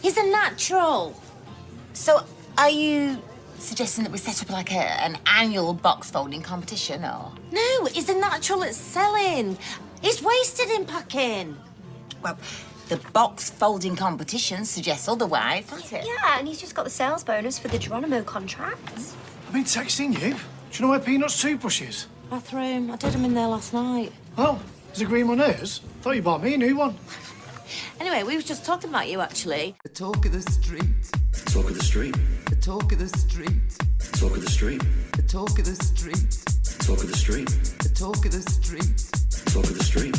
He's a natural. So, are you suggesting that we set up like an annual box folding competition, or...? No, he's a natural at selling. He's wasted in packing. Well, the box folding competition suggests otherwise, doesn't it? Yeah, and he's just got the sales bonus for the Geronimo contract. I've been texting you. Do you know where Peanut's toothbrush is? Bathroom. I did him in there last night. Oh, there's a green one hers. Thought you bought me a new one. Anyway, we were just talking about you, actually. The talk of the street. The talk of the street. The talk of the street. The talk of the street. The talk of the street. The talk of the street. The talk of the street. The talk of the street.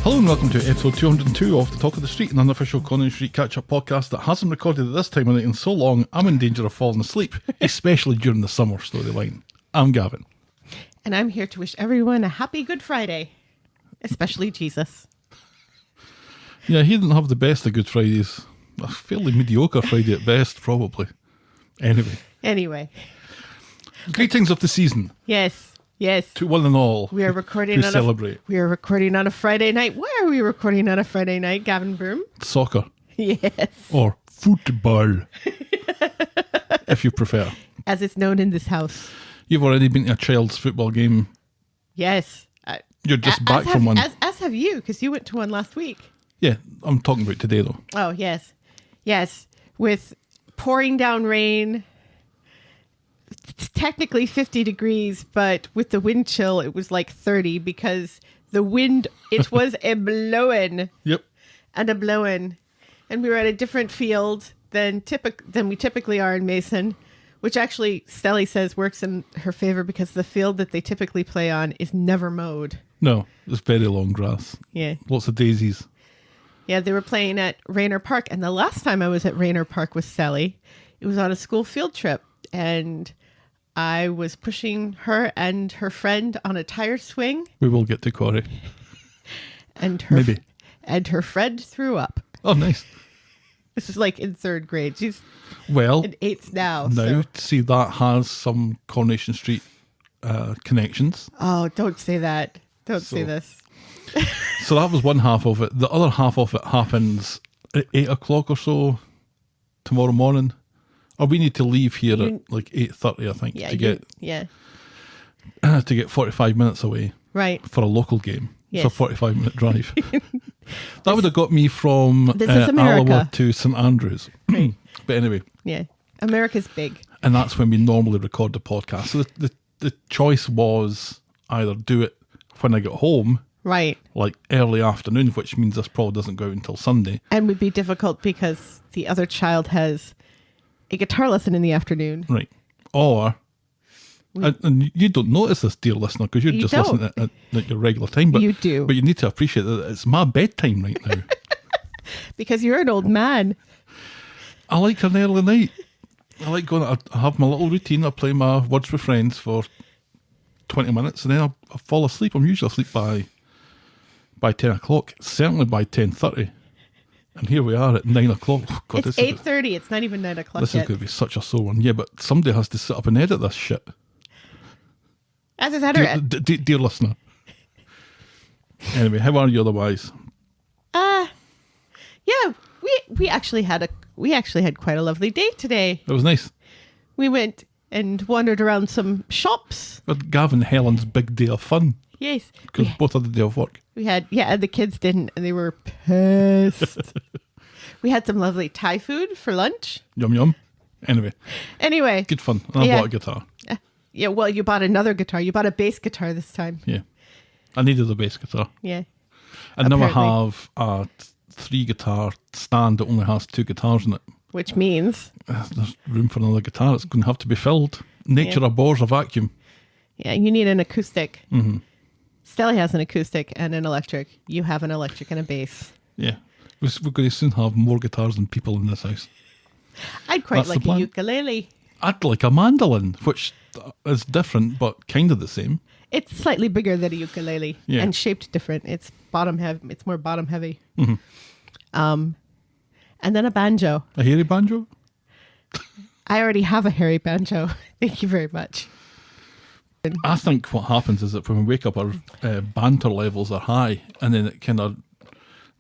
Hello and welcome to episode 202 of The Talk of the Street, an unofficial Coronation Street catch-up podcast that hasn't recorded at this time of night in so long I'm in danger of falling asleep, especially during the summer storyline. I'm Gavin. And I'm here to wish everyone a happy Good Friday, especially Jesus. Yeah, he didn't have the best of Good Fridays. A fairly mediocre Friday at best, probably. Anyway. Greetings of the season. Yes. To one and all we are recording who celebrate. We are recording on a Friday night. Why are we recording on a Friday night, Gavin Broom? Soccer. Yes. Or football, if you prefer. As it's known in this house. You've already been to a child's football game. Yes. You're just back from one. As have you, because you went to one last week. Yeah, I'm talking about today, though. Oh, yes. Yes. With pouring down rain. It's technically 50 degrees, but with the wind chill, it was like 30 because the wind, it was a blowing. Yep. And a blowing. And we were at a different field than we typically are in Mason, which actually Stelly says works in her favor because the field that they typically play on is never mowed. No, it's very long grass. Yeah. Lots of daisies. Yeah, they were playing at Rayner Park. And the last time I was at Rayner Park with Stelly, it was on a school field trip. And I was pushing her and her friend on a tire swing. We will get to Corrie. Maybe. And her friend threw up. Oh, nice. This is like in third grade. She's in 8th now. See, that has some Coronation Street connections. Oh, don't say that. Don't say this. So that was one half of it. The other half of it happens at 8 o'clock or so tomorrow morning. Or we need to leave here at like 8:30, I think, to get 45 minutes away. Right. For a local game. Yes. It's a 45-minute drive. That would have got me from America to St Andrews. Right. But anyway. Yeah. America's big. And that's when we normally record the podcast. So the choice was either do it when I get home. Right. Like early afternoon, which means this probably doesn't go out until Sunday. And would be difficult because the other child has a guitar lesson in the afternoon. Right. Or, and you don't notice this, dear listener, because you're just listening at your regular time. But you do. But you need to appreciate that it's my bedtime right now. Because you're an old man. I like an early night. I like going, I have my little routine. I play my Words with Friends for 20 minutes and then I fall asleep. I'm usually asleep by 10 o'clock, certainly by 10:30. And here we are at 9 o'clock. Oh, God, it's 8:30. It's not even 9 o'clock This yet. is going to be such a sore one. Yeah, but somebody has to sit up and edit this shit. As is that dear listener. Anyway, how are you otherwise? Yeah, we actually had quite a lovely day today. It was nice. We went and wandered around some shops. But Gavin and Helen's big day of fun. Yes. Because both had the day of work. We had, and the kids didn't, and they were pissed. We had some lovely Thai food for lunch. Yum yum. Anyway. Good fun. And I bought a guitar. Yeah, well, you bought another guitar. You bought a bass guitar this time. Yeah. I needed a bass guitar. Yeah. And now I have a 3-guitar stand that only has 2 guitars in it. Which means? There's room for another guitar. It's going to have to be filled. Nature abhors a vacuum. Yeah, you need an acoustic. Mm-hmm. Stelly has an acoustic and an electric. You have an electric and a bass. Yeah. We're going to soon have more guitars than people in this house. I'd quite like a ukulele. I'd like a mandolin, which is different, but kind of the same. It's slightly bigger than a ukulele and shaped different. It's bottom heavy. It's more bottom heavy. Mm-hmm. and then a banjo. A hairy banjo? I already have a hairy banjo. Thank you very much. I think what happens is that when we wake up, our banter levels are high, and then it kind of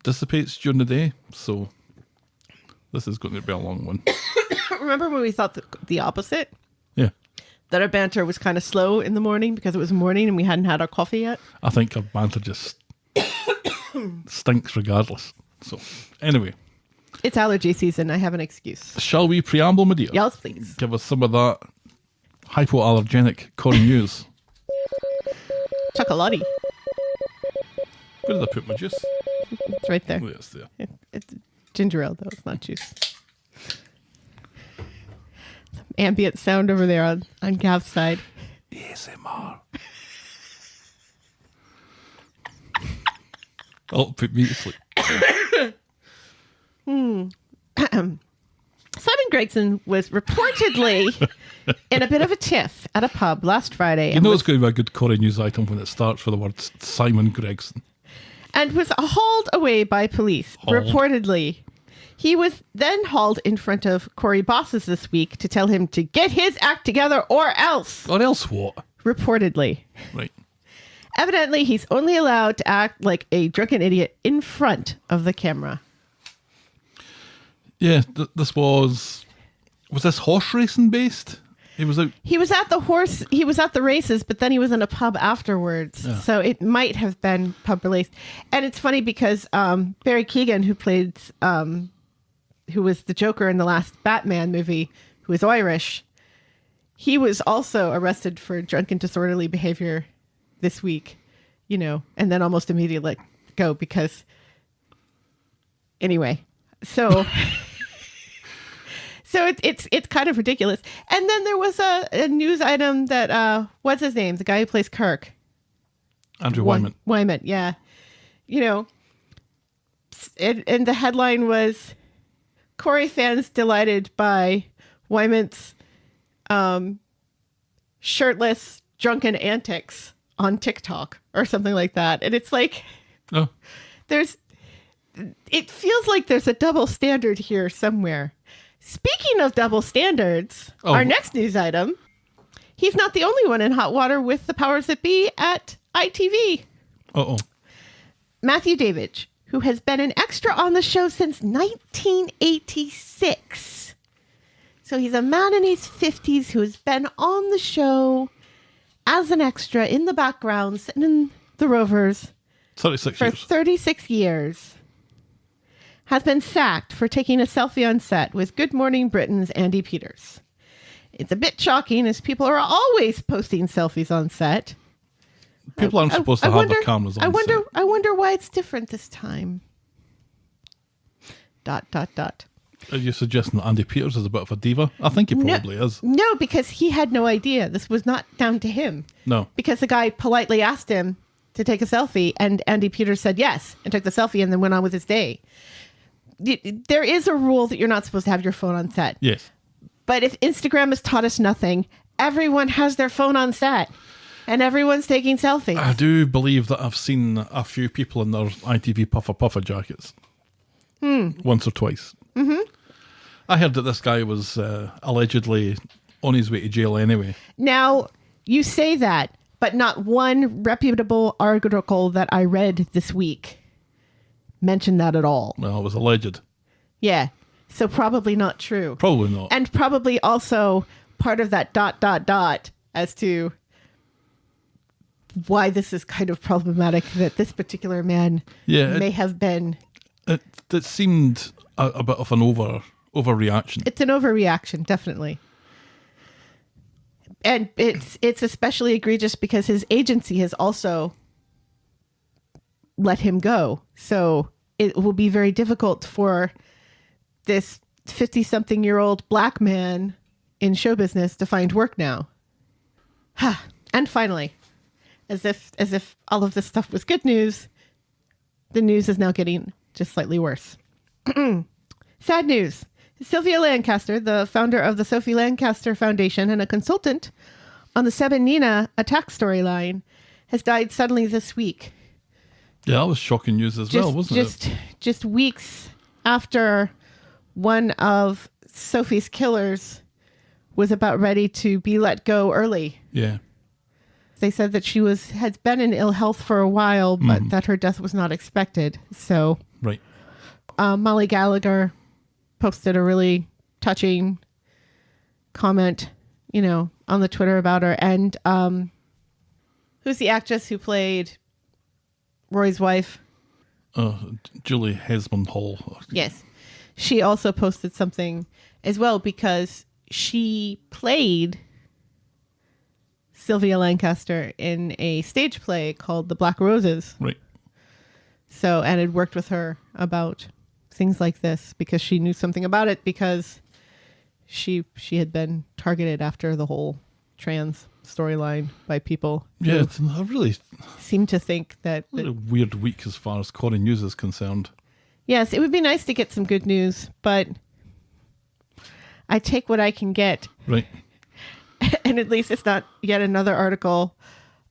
dissipates during the day. So this is going to be a long one. Remember when we thought the opposite? Yeah. That our banter was kind of slow in the morning because it was morning and we hadn't had our coffee yet? I think our banter just stinks regardless. So anyway. It's allergy season. I have an excuse. Shall we preamble, my dear? Yes, please. Give us some of that hypoallergenic corrie news. Chocolate. Where did I put my juice? It's right there. Oh, it's there. It's ginger ale, though. It's not juice. Some ambient sound over there on Gav's side. ASMR. Oh, put me to sleep. Simon Gregson was reportedly in a bit of a tiff at a pub last Friday. You know it's going to be a good corrie news item when it starts with the word Simon Gregson. And was hauled away by police, Hauled. reportedly. He was then hauled in front of Corrie bosses this week to tell him to get his act together or else. Or else what? Reportedly. Right. Evidently, he's only allowed to act like a drunken idiot in front of the camera. Yeah, this was this horse racing based? He was out. He was at the races, but then he was in a pub afterwards. Yeah. So it might have been pub released. And it's funny because Barry Keoghan, who was the Joker in the last Batman movie, who is Irish, he was also arrested for drunken disorderly behavior this week, and then almost immediately let go because anyway. So So it's kind of ridiculous. And then there was a news item that what's his name? The guy who plays Kirk. Andrew Wyman. Wyman, yeah. And the headline was Corrie fans delighted by Wyman's shirtless drunken antics on TikTok or something like that. And it's like Oh. It feels like there's a double standard here somewhere. Speaking of double standards, our next news item, he's not the only one in hot water with the powers that be at ITV. Uh-oh. Matthew Davidge, who has been an extra on the show since 1986. So he's a man in his 50s who has been on the show as an extra in the background, sitting in the Rovers 36 for years. 36 years. Has been sacked for taking a selfie on set with Good Morning Britain's Andy Peters. It's a bit shocking as people are always posting selfies on set. People aren't supposed to have their cameras on set. I wonder why it's different this time. ... Are you suggesting that Andy Peters is a bit of a diva? I think he probably is. No, because he had no idea. This was not down to him. No. Because the guy politely asked him to take a selfie, and Andy Peters said yes, and took the selfie, and then went on with his day. There is a rule that you're not supposed to have your phone on set. Yes. But if Instagram has taught us nothing, everyone has their phone on set, and everyone's taking selfies. I do believe that I've seen a few people in their ITV puffer jackets. Once or twice. Mm-hmm. I heard that this guy was allegedly on his way to jail anyway. Now, you say that, but not one reputable article that I read this week mentioned that at all. Well, it was alleged. Yeah. So probably not true. Probably not. And probably also part of that ... as to why this is kind of problematic that this particular man may have been. It seemed a bit of an overreaction. It's an overreaction, definitely. And it's especially egregious because his agency has also let him go. So it will be very difficult for this 50-something-year-old black man in show business to find work now. And finally, as if all of this stuff was good news, the news is now getting just slightly worse. Sad news. Sylvia Lancaster, the founder of the Sophie Lancaster Foundation and a consultant on the Seb and Nina attack storyline, has died suddenly this week. Yeah, that was shocking news as well, wasn't it? Just weeks after one of Sophie's killers was about ready to be let go early. Yeah. They said that she had been in ill health for a while, but that her death was not expected. So Right. Molly Gallagher posted a really touching comment, on the Twitter about her. And who's the actress who played Roy's wife? Julie Hesmond Hall. Yes. She also posted something as well because she played Sylvia Lancaster in a stage play called The Black Roses. Right. So, and had worked with her about things like this because she knew something about it because she had been targeted after the whole trans storyline by people. Yeah, it's a really Seem to think that weird week as far as Corrie news is concerned. yes, it would be nice to get some good news, but I take what I can get. Right. And at least it's not yet another article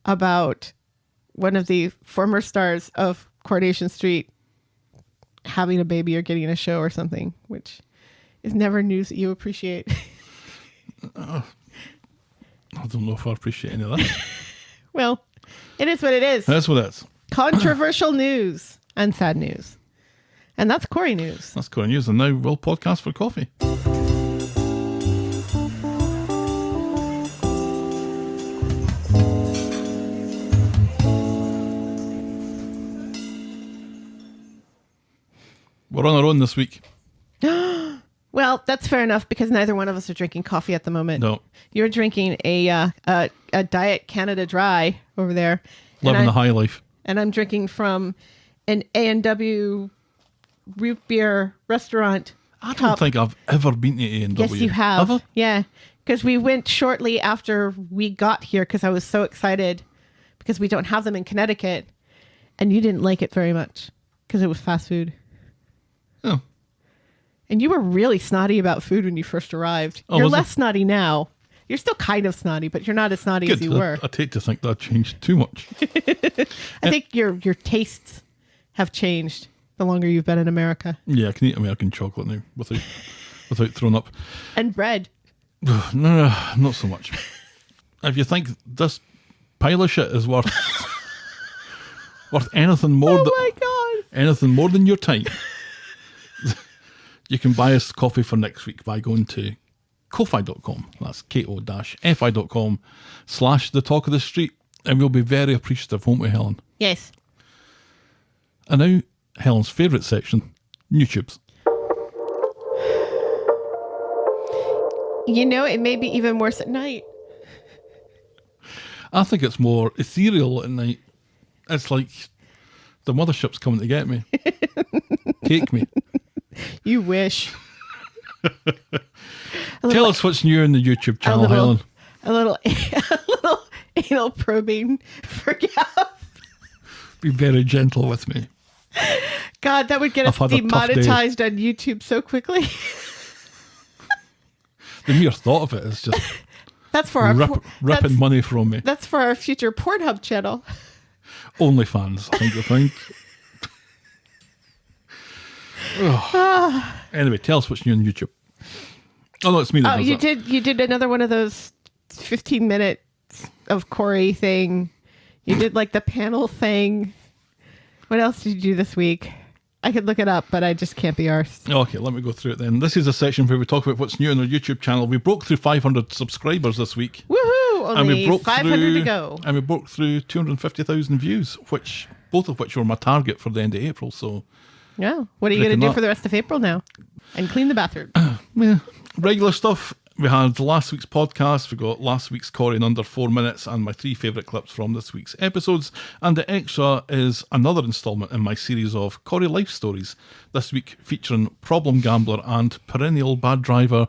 about one of the former stars of Coronation Street having a baby or getting a show or something, which is never news that you appreciate. I don't know if I appreciate any of that. Well, it is what it is. That's what it is. Controversial news and sad news. And that's Corrie news. That's Corrie news, and now we'll podcast for coffee. We're on our own this week. Well, that's fair enough because neither one of us are drinking coffee at the moment. No. You're drinking a Diet Canada Dry over there. Living the high life. And I'm drinking from an A&W root beer restaurant. I don't think I've ever been to A&W. Yes, you have. Have I? Yeah, because we went shortly after we got here because I was so excited because we don't have them in Connecticut. And you didn't like it very much because it was fast food. Oh. And you were really snotty about food when you first arrived. Oh, You're was less I? snotty now. You're still kind of snotty, but you're not as snotty Good. as you were. I'd hate to think that changed too much. I think your tastes have changed the longer you've been in America. Yeah, I can eat American chocolate now without throwing up. And bread. No, not so much. If you think this pile of shit is worth anything more anything more than your time, you can buy us coffee for next week by going to ko-fi.com. That's ko-fi.com/the talk of the street. And we'll be very appreciative, won't we, Helen? Yes. And now, Helen's favourite section, YouTubes. It may be even worse at night. I think it's more ethereal at night. It's like the mothership's coming to get me. Take me. You wish. Tell us what's new in the YouTube channel, Helen. A little anal probing for Gav. Be very gentle with me. God, that would get us I've had a tough day. demonetized on YouTube so quickly. The mere thought of it is just That's for our ripping money from me. That's for our future Pornhub channel. OnlyFans, I think you'll find. Anyway, tell us what's new on YouTube. Oh no, it's me that does that. You did another one of those 15 minutes of Corrie thing. You did like the panel thing. What else did you do this week? I could look it up, but I just can't be arsed. Okay, let me go through it then. This is a section where we talk about what's new on our YouTube channel. We broke through 500 subscribers this week. Woohoo! Only 500 through, to go. And we broke through 250,000 views, both of which were my target for the end of April. So, yeah. What are you going to do for the rest of April now? And clean the bathroom. Yeah, regular stuff. We had last week's podcast, we got last week's Corrie in under 4 minutes, and my 3 favourite clips from this week's episodes. And the extra is another instalment in my series of Corrie life stories, this week featuring problem gambler and perennial bad driver,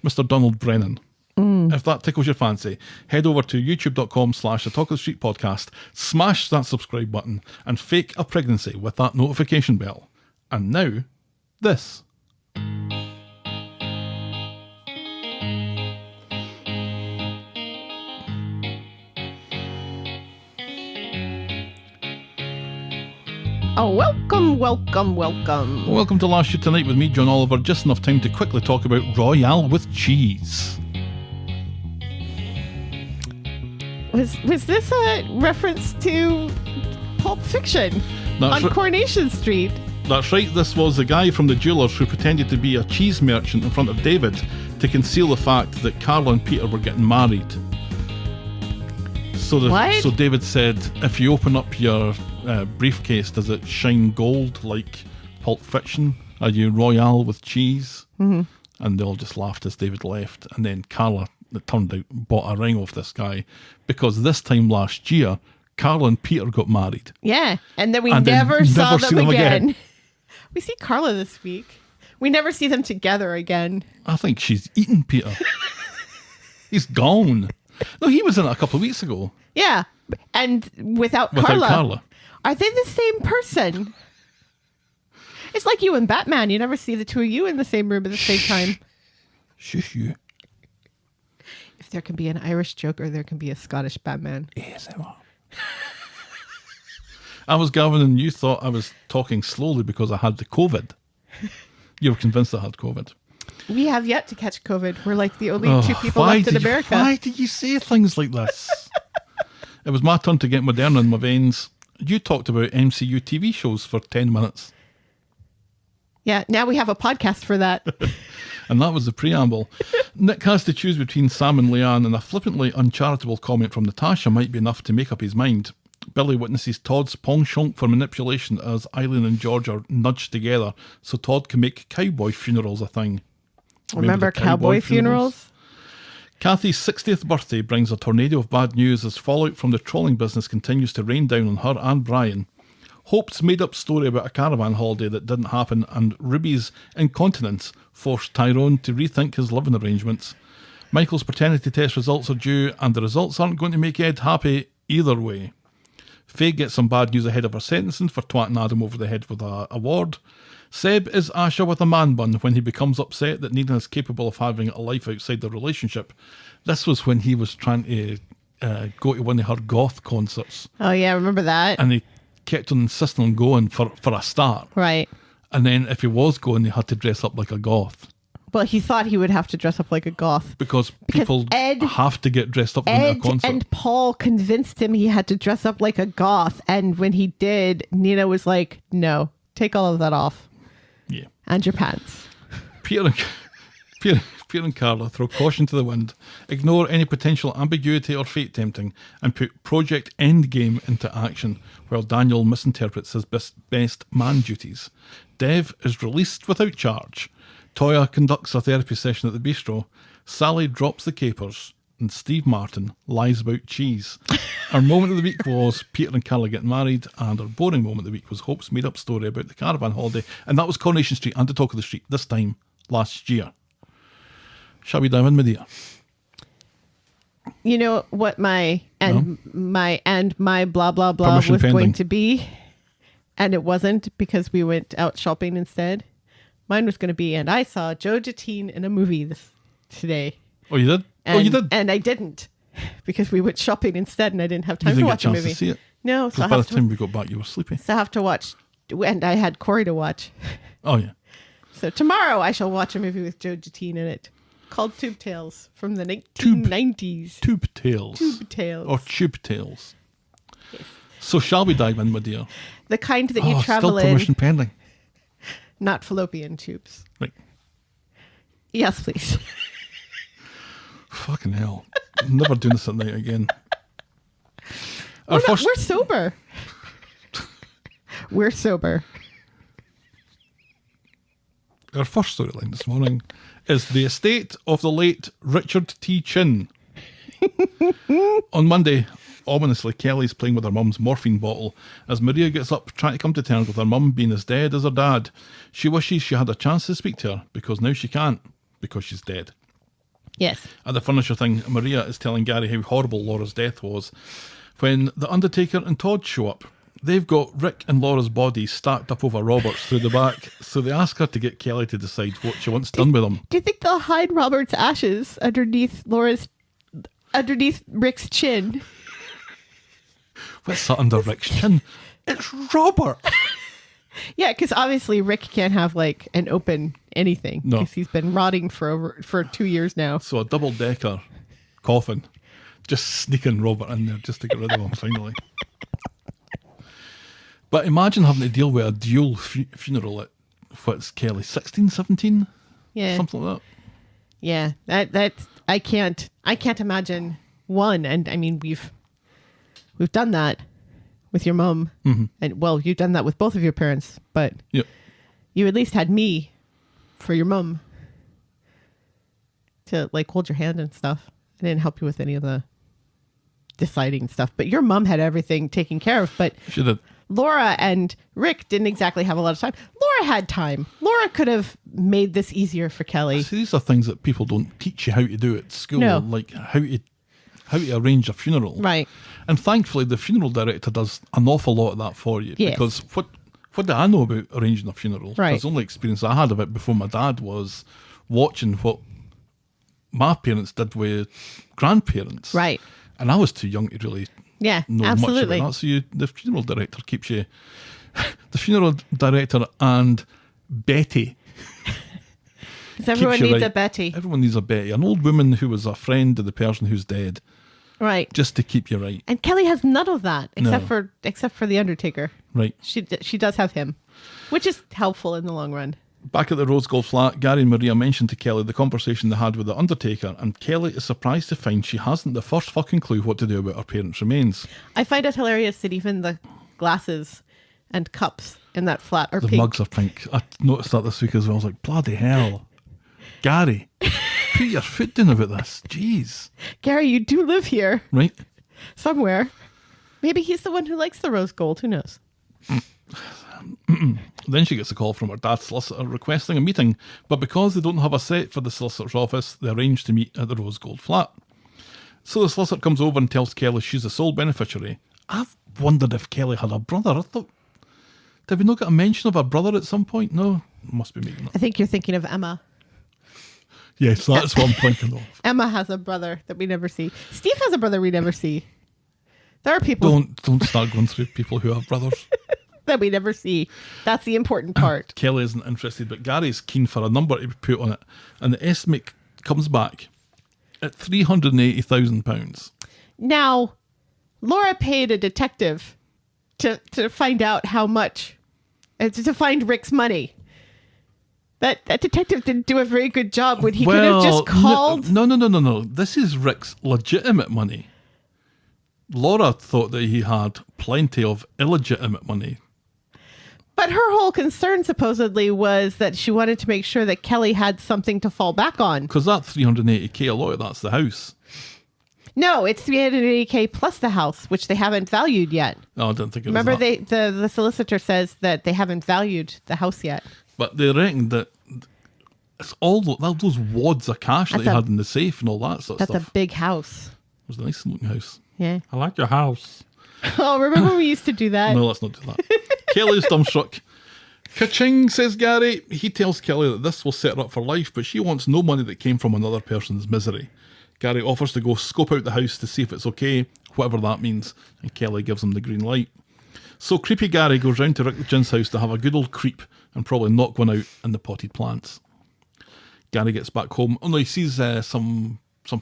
Mr. Donald Brennan. If that tickles your fancy, head over to youtube.com/the Talk of the Street podcast, smash that subscribe button, and fake a pregnancy with that notification bell. And now, this. welcome, welcome, welcome. Welcome to Last Year Tonight with me, John Oliver. Just enough time to quickly talk about Royale with cheese. Was this a reference to Pulp Fiction on Coronation Street? That's right, this was the guy from the jewellers who pretended to be a cheese merchant in front of David to conceal the fact that Carla and Peter were getting married. So David said, if you open up your briefcase, does it shine gold like Pulp Fiction? Are you Royale with cheese? Mm-hmm. And they all just laughed as David left. And then Carla, it turned out, bought a ring off this guy because this time last year, Carla and Peter got married. Yeah, and then we never saw them again. We see Carla this week. We never see them together again. I think she's eaten Peter. He's gone. No, he was in it a couple of weeks ago. Yeah, and without Carla. Are they the same person? It's like you and Batman. You never see the two of you in the same room at the same time. Shush you. If there can be an Irish Joker, there can be a Scottish Batman. Yes, I will. I was Gavin and you thought I was talking slowly because I had the COVID. You were convinced I had COVID. We have yet to catch COVID. We're like the only two people left in America. Why did you say things like this? It was my turn to get Moderna in my veins. You talked about MCU TV shows for 10 minutes. Yeah, now we have a podcast for that. And that was the preamble. Nick has to choose between Sam and Leanne, and a flippantly uncharitable comment from Natasha might be enough to make up his mind. Billy witnesses Todd's penchant for manipulation as Eileen and George are nudged together so Todd can make cowboy funerals a thing. Remember cowboy funerals? Kathy's 60th birthday brings a tornado of bad news as fallout from the trolling business continues to rain down on her and Brian. Hope's made-up story about a caravan holiday that didn't happen and Ruby's incontinence forced Tyrone to rethink his living arrangements. Michael's paternity test results are due and the results aren't going to make Ed happy either way. Faye gets some bad news ahead of her sentencing for twatting Adam over the head with an award. Seb is Asha with a man bun when he becomes upset that Nina is capable of having a life outside their relationship. This was when he was trying to go to one of her goth concerts. Oh yeah, remember that? And he kept on insisting on going for a start. Right. And then if he was going, he had to dress up like a goth. Well, he thought he would have to dress up like a goth. Because people have to get dressed up in a concert. And Paul convinced him he had to dress up like a goth. And when he did, Nina was like, no, take all of that off. Yeah. And your pants. Peter and Carla throw caution to the wind, ignore any potential ambiguity or fate tempting, and put Project Endgame into action, while Daniel misinterprets his best man duties. Dev is released without charge. Toyah conducts a therapy session at the bistro. Sally drops the capers. And Steve Martin lies about cheese. Our moment of the week was Peter and Carla getting married, and our boring moment of the week was Hope's made-up story about the caravan holiday, and that was Coronation Street and the talk of the street, this time last year. Shall we dive in, my dear? You know what my blah blah blah Permission was pending. going to be, and it wasn't because we went out shopping instead. Mine was going to be, and I saw Joe Jatine in a movie today. Oh, you did? And, you did? And I didn't because we went shopping instead, and I didn't have time to watch a movie. To see it? No, so by the time we got back, you were sleepy. So I have to watch, and I had Corrie to watch. Oh yeah. So tomorrow I shall watch a movie with Joe Jatine in it called Tube Tales from the 1990s. Tube Tales. Tube Tales. Or Tube Tales. Yes. So shall we dive in, my dear? The kind that you travel still permission in. pending. Not fallopian tubes. Right. Yes, please. Fucking hell. I'm never doing this at night again. We're sober. We're sober. Our first storyline this morning is the estate of the late Richard T. Chin. On Monday, ominously, Kelly's playing with her mum's morphine bottle as Maria gets up trying to come to terms with her mum being as dead as her dad. She wishes she had a chance to speak to her because now she can't because she's dead. Yes. At the furniture thing, Maria is telling Gary how horrible Laura's death was when the Undertaker and Todd show up. They've got Rick and Laura's bodies stacked up over Robert's through the back, so they ask her to get Kelly to decide what she wants done with them. Do you think they'll hide Robert's ashes underneath Rick's chin? What's that under Rick's chin? It's Robert! Yeah, because obviously Rick can't have like an open anything No. because he's been rotting for 2 years now. So a double-decker coffin. Just sneaking Robert in there just to get rid of him finally. But imagine having to deal with a dual funeral at, what's Kelly, 16, 17? Yeah, Something like that. yeah. That's I can't imagine one. And I mean we've done that with your mom, and well, you've done that with both of your parents, but Yep. you at least had me for your mom to like hold your hand and stuff. I didn't help you with any of the deciding stuff, but your mom had everything taken care of. But She did. Laura and Rick didn't exactly have a lot of time. Laura had time. Laura could have made this easier for Kelly. See, these are things that people don't teach you how to do at school, No. like how to arrange a funeral. Right. And thankfully, the funeral director does an awful lot of that for you. Yes. Because what do I know about arranging a funeral? Right. The only experience I had of it before my dad was watching what my parents did with grandparents. Right. And I was too young to really Yeah, know absolutely. much about that. So the funeral director keeps you... the funeral director and Betty. Because everyone keeps you needs right. a Betty. Everyone needs a Betty. An old woman who was a friend of the person who's dead. Right. Just to keep you right. And Kelly has none of that except No. for the Undertaker. Right. She does have him, which is helpful in the long run. Back at the Rose Gold flat, Gary and Maria mentioned to Kelly the conversation they had with the Undertaker, and Kelly is surprised to find she hasn't the first fucking clue what to do about her parents' remains. I find it hilarious that even the glasses and cups in that flat are The pink. mugs are pink. I noticed that this week as well. I was like, bloody hell. Gary, put your foot down about this. Jeez. Gary, you do live here Right? somewhere. Maybe he's the one who likes the rose gold. Who knows? Then she gets a call from her dad's solicitor requesting a meeting, but because they don't have a set for the solicitor's office, they arrange to meet at the Rose Gold flat. So the solicitor comes over and tells Kelly she's the sole beneficiary. I've wondered if Kelly had a brother. I thought, did we not get a mention of her brother at some point? No, must be making I that. think you're thinking of Emma. Yes, that's what I'm thinking of. Emma has a brother that we never see. Steve has a brother we never see. There are people Don't start going through people who have brothers. that we never see. That's the important part. Kelly isn't interested, but Gary's keen for a number to be put on it, and the estimate comes back at £380,000. Now, Laura paid a detective to find out how much, to find Rick's money. That detective didn't do a very good job when he could have just called. No. This is Rick's legitimate money. Laura thought that he had plenty of illegitimate money. But her whole concern supposedly was that she wanted to make sure that Kelly had something to fall back on. Because that 380k, a lot of that's the house. No, it's 380K plus the house, which they haven't valued yet. No, I didn't think it Remember, was that. the solicitor says that they haven't valued the house yet. But they reckon that it's all those wads of cash that That's he a- had in the safe and all that sort of That's stuff. a big house. It was a nice looking house. Yeah. I like your house. Oh, remember when we used to do that? No, let's not do that. Kelly's dumbstruck. Ka-ching, says Gary. He tells Kelly that this will set her up for life, but she wants no money that came from another person's misery. Gary offers to go scope out the house to see if it's okay, whatever that means, and Kelly gives him the green light. So creepy Gary goes round to Rick the Gin's house to have a good old creep and probably knock one out in the potted plants. Gary gets back home. Oh no, he sees some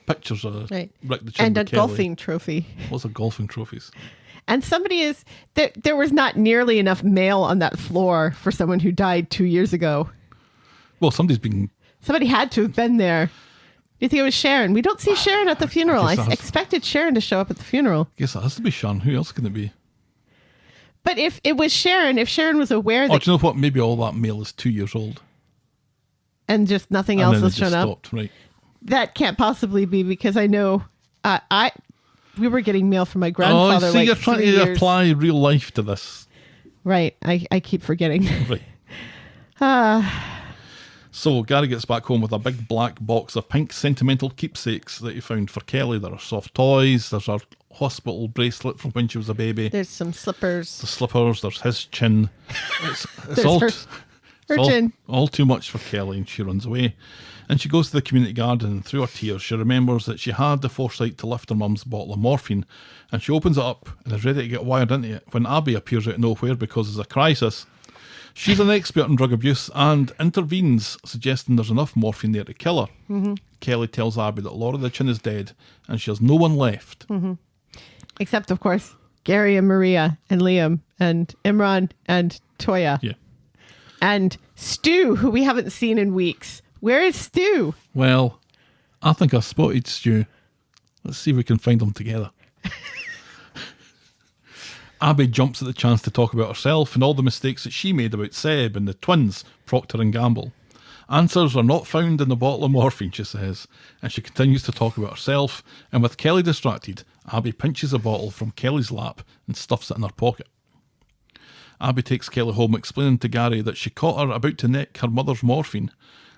pictures of Right. Rick the Gin And a with Kelly. golfing trophy. What's a golfing trophies? And somebody is there was not nearly enough mail on that floor for someone who died 2 years ago. Well, somebody's been... Somebody had to have been there. Do you think it was Sharon? We don't see Sharon at the funeral. I guess that's- expected Sharon to show up at the funeral. I guess it has to be Sean. Who else can it be? But if it was Sharon, if Sharon was aware Oh, that do you know what? Maybe all that mail is 2 years old. and just nothing And else then has it just shown up, stopped, right? that can't possibly be because I know we were getting mail from my grandfather. Oh, see, like you're trying 3 to years. apply real life to this. Right. I keep forgetting. Right. So Gary gets back home with a big black box of pink sentimental keepsakes that he found for Kelly. There are soft toys, there's her hospital bracelet from when she was a baby, There's some slippers. the slippers, there's his chin. It's There's all, her it's chin. all too much for Kelly, and she runs away. And she goes to the community garden, and through her tears she remembers that she had the foresight to lift her mum's bottle of morphine, and she opens it up and is ready to get wired into it when Abby appears out of nowhere because there's a crisis. She's an expert in drug abuse and intervenes, suggesting there's enough morphine there to kill her. Mm-hmm. Kelly tells Abby that Laura the Chin is dead and she has no one left. Mm-hmm. Except, of course, Gary and Maria and Liam and Imran and Toyah. Yeah. And Stu, who we haven't seen in weeks. Where is Stu? Well, I think I spotted Stu. Let's see if we can find them together. Abby jumps at the chance to talk about herself and all the mistakes that she made about Seb and the twins, Proctor and Gamble. Answers are not found in the bottle of morphine, she says, and she continues to talk about herself, and with Kelly distracted, Abby pinches a bottle from Kelly's lap and stuffs it in her pocket. Abby takes Kelly home, explaining to Gary that she caught her about to nick her mother's morphine.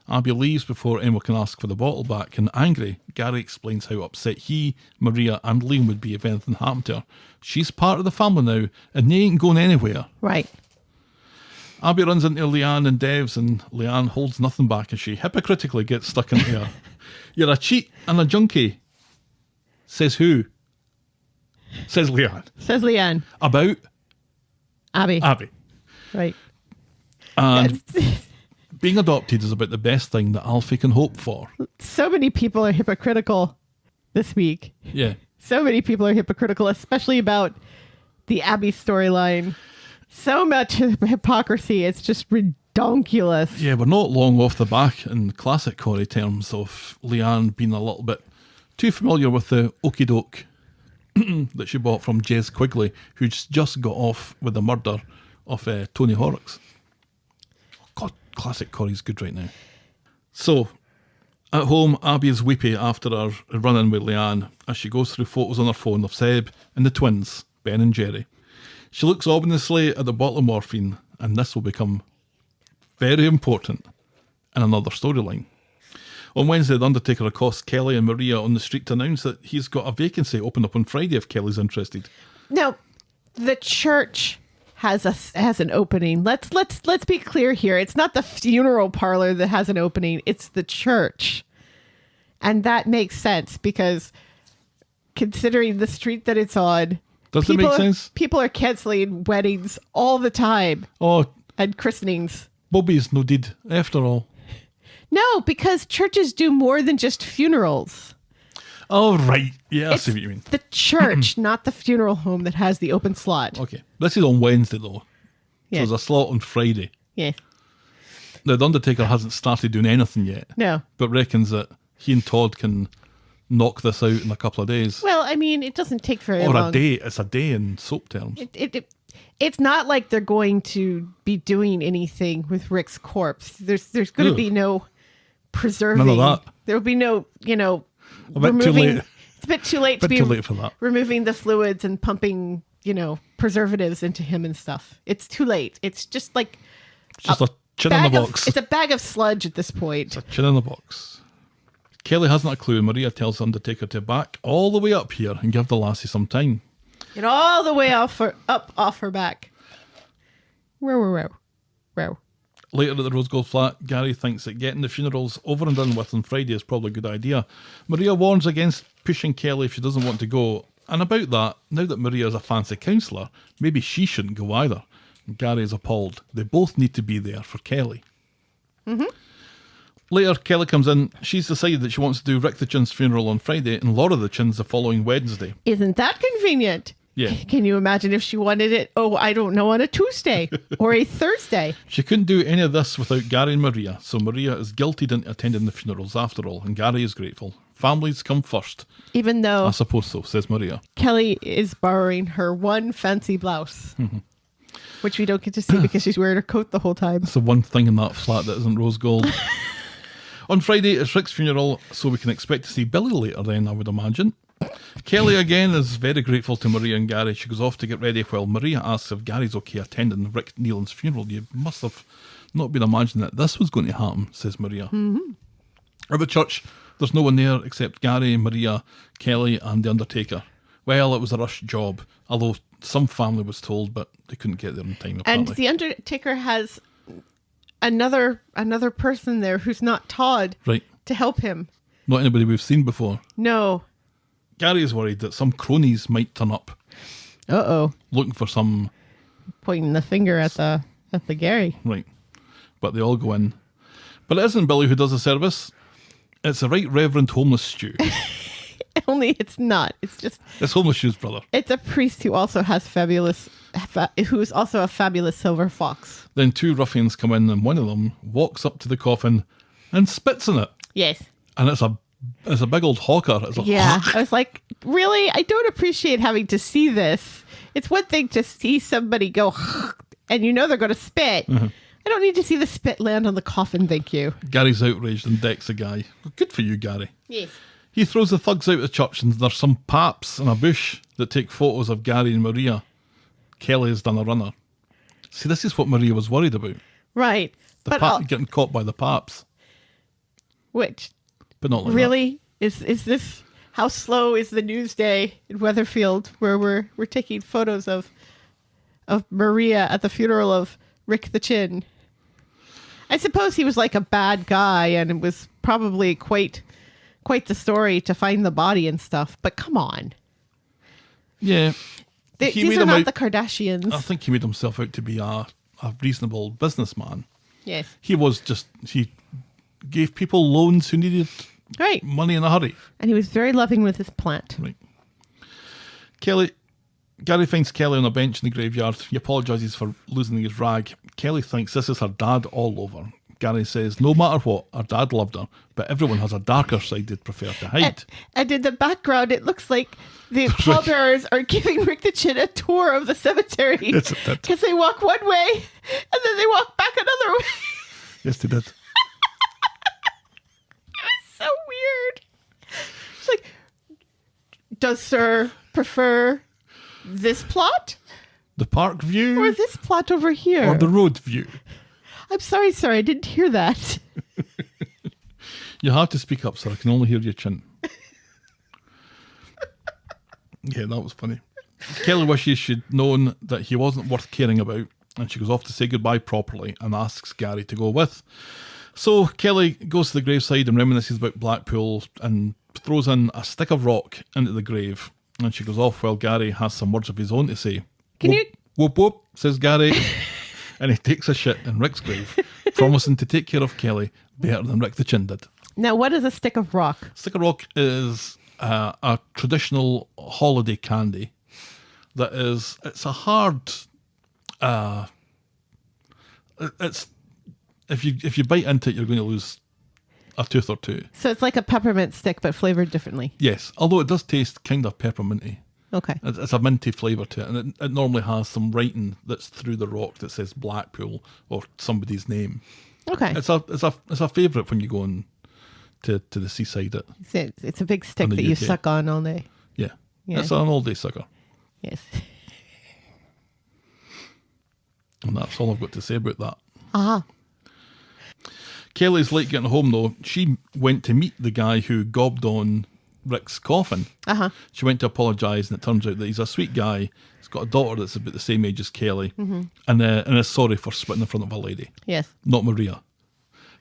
Abby leaves before anyone can ask for the bottle back, and angry, Gary explains how upset he, Maria and Liam would be if anything happened to her. She's part of the family now, and they ain't going anywhere. Right. Abby runs into Leanne and Devs, and Leanne holds nothing back as she hypocritically gets stuck into her. You're a cheat and a junkie. Says who? Says Leanne. Says Leanne. About? Abby. Abby. Right. And being adopted is about the best thing that Alfie can hope for. So many people are hypocritical this week. Yeah. So many people are hypocritical, especially about the Abby storyline. So much hypocrisy. It's just redonkulous. Yeah, we're not long off the back in classic Corrie terms of Leanne being a little bit too familiar with the okie doke that she bought from Jez Quigley, who's just got off with the murder of Tony Horrocks. God, classic Corrie's good right now. So, at home, Abby is weepy after her run-in with Leanne as she goes through photos on her phone of Seb and the twins, Ben and Jerry. She looks ominously at the bottle of morphine, and this will become very important in another storyline. On Wednesday, the Undertaker accosts Kelly and Maria on the street to announce that he's got a vacancy open up on Friday if Kelly's interested. Now, the church has an opening. Let's be clear here. It's not the funeral parlor that has an opening. It's the church. And that makes sense because considering the street that it's on, does it make sense? People are cancelling weddings all the time. Oh, and christenings. Bobby's no did after all. No, because churches do more than just funerals. Oh, right. Yeah, I It's see what you mean. the church, not the funeral home that has the open slot. Okay. This is on Wednesday, though. Yeah. So there's a slot on Friday. Yeah. Now, the Undertaker hasn't started doing anything yet. No. But reckons that he and Todd can knock this out in a couple of days. Well, I mean, it doesn't take very or long. a day. It's a day in soap terms. It's not like they're going to be doing anything with Rick's corpse. There's going to be no preserving. None of that. There will be no, A bit too late. It's a bit too late Bit to be too late for that. removing the fluids and pumping, preservatives into him and stuff. It's too late. It's just like It's just a chin in the bag of, box. it's a bag of sludge at this point. It's a chin in the box. Kelly hasn't a clue. Maria tells the Undertaker to back all the way up here and give the lassie some time. Get all the way off her back. Row. Later at the Rose Gold flat, Gary thinks that getting the funerals over and done with on Friday is probably a good idea. Maria warns against pushing Kelly if she doesn't want to go. And about that, now that Maria is a fancy counsellor, maybe she shouldn't go either. And Gary is appalled. They both need to be there for Kelly. Mm-hmm. Later, Kelly comes in. She's decided that she wants to do Rick the Chin's funeral on Friday and Laura the Chin's the following Wednesday. Isn't that convenient? Yeah. Can you imagine if she wanted it, I don't know, on a Tuesday or a Thursday? She couldn't do any of this without Gary and Maria, so Maria is guilted into attending the funerals after all, and Gary is grateful. Families come first. Even though I suppose so, says Maria. Kelly is borrowing her one fancy blouse, which we don't get to see because she's wearing her coat the whole time. It's the one thing in that flat that isn't rose gold. On Friday, it's Rick's funeral, so we can expect to see Billy later then, I would imagine. Kelly again is very grateful to Maria and Gary. She goes off to get ready while Maria asks if Gary's okay attending Rick Nealon's funeral. You must have not been imagining that this was going to happen, says Maria. Mm-hmm. At the church, there's no one there except Gary, Maria, Kelly and the Undertaker. Well, it was a rush job, although some family was told, but they couldn't get there in time apparently. And the Undertaker has another person there who's not Todd, right, to help him. Not anybody we've seen before. No. Gary is worried that some cronies might turn up. Uh-oh. Looking for some... Pointing the finger at At the Gary. Right. But they all go in. But it isn't Billy who does the service. It's a right reverend homeless stew. Only it's not. It's just... It's homeless stew's brother. It's a priest who also has who's also a fabulous silver fox. Then two ruffians come in and one of them walks up to the coffin and spits in it. Yes. And it's a big old hawker. It's like, Yeah. I was like, really? I don't appreciate having to see this. It's one thing to see somebody go and you know they're going to spit. Mm-hmm. I don't need to see the spit land on the coffin, thank you. Gary's outraged and decks the guy. Good for you, Gary. Yes. He throws the thugs out of the church and there's some paps in a bush that take photos of Gary and Maria. Kelly has done a runner. See, this is what Maria was worried about. Right. The pap getting caught by the paps. Which? But not like really? Is this... How slow is the news day in Weatherfield where we're taking photos of Maria at the funeral of Rick the Chin? I suppose he was like a bad guy and it was probably quite the story to find the body and stuff, but come on. Yeah. These are not the Kardashians. I think he made himself out to be a reasonable businessman. Yes. He gave people loans who needed money in a hurry. And he was very loving with his plant. Right. Gary finds Kelly on a bench in the graveyard. He apologises for losing his rag. Kelly thinks this is her dad all over. Gary says, no matter what, her dad loved her, but everyone has a darker side they'd prefer to hide. And in the background, it looks like the pallbearers are giving Rick the Chin a tour of the cemetery. Because they walk one way, and then they walk back another way. Yes, they did. It's so weird. It's like, does Sir prefer this plot? The park view? Or this plot over here? Or the road view? I'm sorry, sir, I didn't hear that. You have to speak up, sir. I can only hear your chin. Yeah, that was funny. Kelly wishes she'd known that he wasn't worth caring about, and she goes off to say goodbye properly and asks Gary to go with. So Kelly goes to the graveside and reminisces about Blackpool and throws in a stick of rock into the grave, and she goes off while Gary has some words of his own to say. Whoop, whoop, says Gary. And he takes a shit in Rick's grave, promising to take care of Kelly better than Rick the Chin did. Now, what is a stick of rock? Stick of rock is a traditional holiday candy that is, it's a hard, it's, if you bite into it, you're going to lose a tooth or two. So it's like a peppermint stick, but flavored differently. Yes, although it does taste kind of pepperminty. Okay. It's a minty flavour to it, and it normally has some writing that's through the rock that says Blackpool or somebody's name. Okay. It's a favourite when you go on to the seaside. It's a big stick that you suck on all day. Yeah. It's an all-day sucker. Yes. And that's all I've got to say about that. Ah. Kelly's late getting home, though. She went to meet the guy who gobbed on Rick's coffin. She went to apologise, and it turns out that he's a sweet guy. He's got a daughter that's about the same age as Kelly, and is sorry for spitting in front of a lady. Yes. Not Maria.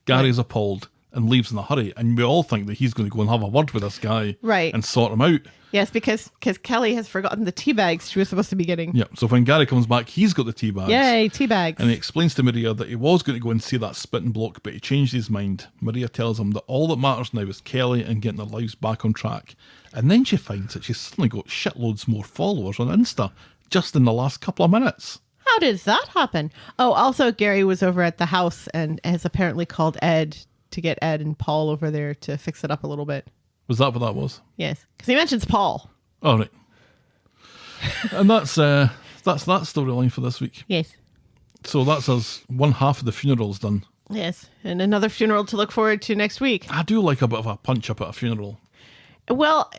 Gary's appalled and leaves in a hurry, and we all think that he's going to go and have a word with this guy and sort him out. Yes, because Kelly has forgotten the tea bags she was supposed to be getting. Yeah, so when Gary comes back, he's got the tea bags. Yay, tea bags. And he explains to Maria that he was going to go and see that spitting bloke, but he changed his mind. Maria tells him that all that matters now is Kelly and getting their lives back on track. And then she finds that she's suddenly got shitloads more followers on Insta just in the last couple of minutes. How does that happen? Oh, also Gary was over at the house and has apparently called Ed to get Ed and Paul over there to fix it up a little bit. Was that what that was? Yes, because he mentions Paul. Oh, right. And that's that storyline for this week. Yes. So that's us, one half of the funeral's done. Yes, and another funeral to look forward to next week. I do like a bit of a punch up at a funeral. Well,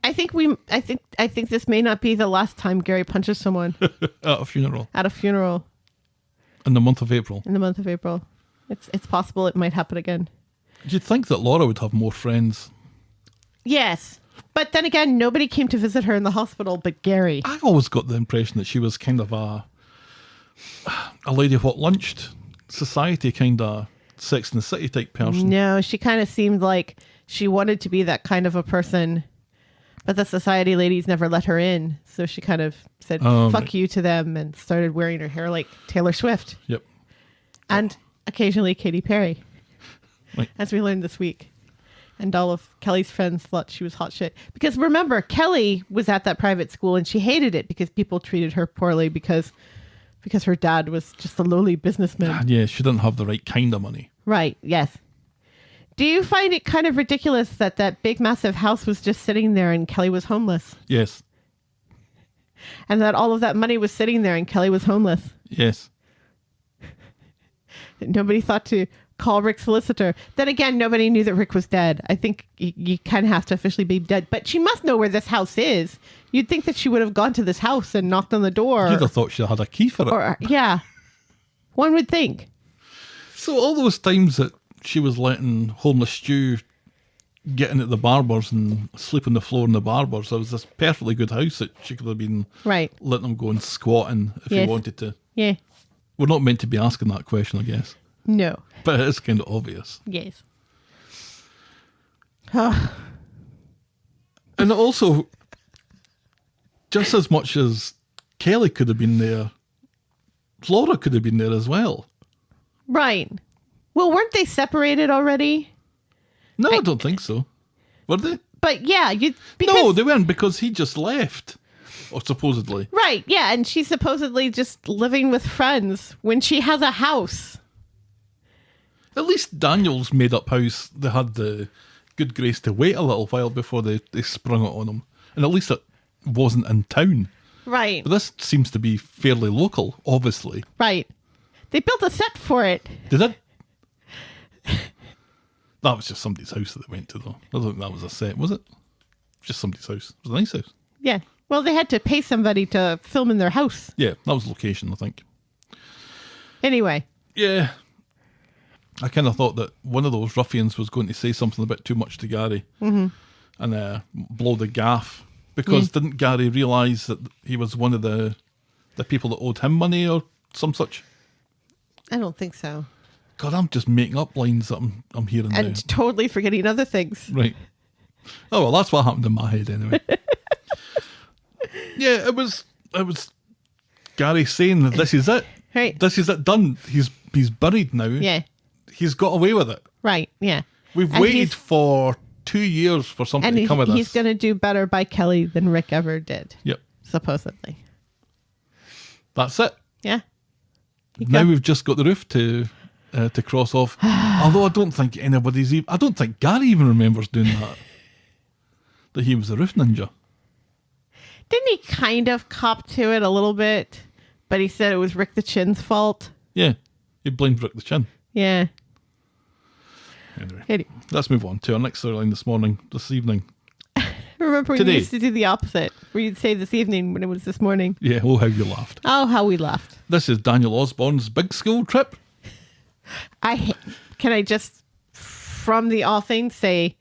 I think this may not be the last time Gary punches someone at a funeral. At a funeral. In the month of April. In the month of April. It's possible it might happen again. You'd think that Laura would have more friends. Yes. But then again, nobody came to visit her in the hospital but Gary. I always got the impression that she was kind of a lady of what lunched society, kind of Sex and the City type person. No, she kind of seemed like she wanted to be that kind of a person But the society ladies never let her in. So she kind of said, fuck you to them and started wearing her hair like Taylor Swift. Yep. And occasionally Katy Perry. Right. As we learned this week. And all of Kelly's friends thought she was hot shit. Because remember, Kelly was at that private school and she hated it because people treated her poorly because her dad was just a lowly businessman. Yeah, she didn't have the right kind of money. Right, yes. Do you find it kind of ridiculous that big, massive house was just sitting there and Kelly was homeless? Yes. And that all of that money was sitting there and Kelly was homeless? Yes. Nobody thought to call Rick's solicitor. Then again, nobody knew that Rick was dead. I think you kind of have to officially be dead. But she must know where this house is. You'd think that she would have gone to this house and knocked on the door. You'd have thought she had a key for it. Or, yeah. One would think. So all those times that she was letting homeless Stu get in at the barbers and sleep on the floor in the barbers, there was this perfectly good house that she could have been right. letting him go and squat in if he wanted to. Yeah. We're not meant to be asking that question, I guess. No. But it is kind of obvious. Yes. And also, just as much as Kelly could have been there, Laura could have been there as well. Right. Well, weren't they separated already? No, I don't think so. Were they? But yeah, no, they weren't because he just left. Or supposedly. Right, yeah, and she's supposedly just living with friends when she has a house. At least Daniel's made up house, they had the good grace to wait a little while before they sprung it on him. And at least it wasn't in town. Right. But this seems to be fairly local, obviously. Right. They built a set for it. They did? That was just somebody's house that they went to, though. I don't think that was a set, was it? Just somebody's house. It was a nice house. Yeah. Well, they had to pay somebody to film in their house. Yeah, that was location, I think. Anyway. Yeah. I kind of thought that one of those ruffians was going to say something a bit too much to Gary and blow the gaff. Because didn't Gary realise that he was one of the people that owed him money or some such? I don't think so. God, I'm just making up lines that I'm hearing and now. Totally forgetting other things. Right. Oh, well, that's what happened in my head anyway. Yeah, it was Gary saying that this is it. Right. This is it done. He's buried now. Yeah. He's got away with it. Right, yeah. We've waited for 2 years for something to come of this. He's going to do better by Kelly than Rick ever did. Yep. Supposedly. That's it. Yeah. Now we've just got the roof to cross off. Although I don't think I don't think Gary even remembers doing that. That he was a roof ninja. Didn't he kind of cop to it a little bit? But he said it was Rick the Chin's fault. Yeah. He blamed Rick the Chin. Yeah. Anyway, let's move on to our next storyline this evening. Remember when Today. you used to do the opposite? Where you'd say this evening when it was this morning. Yeah, oh, how you laughed. Oh, how we laughed. This is Daniel Osbourne's big school trip. Can I just, from the offing, say,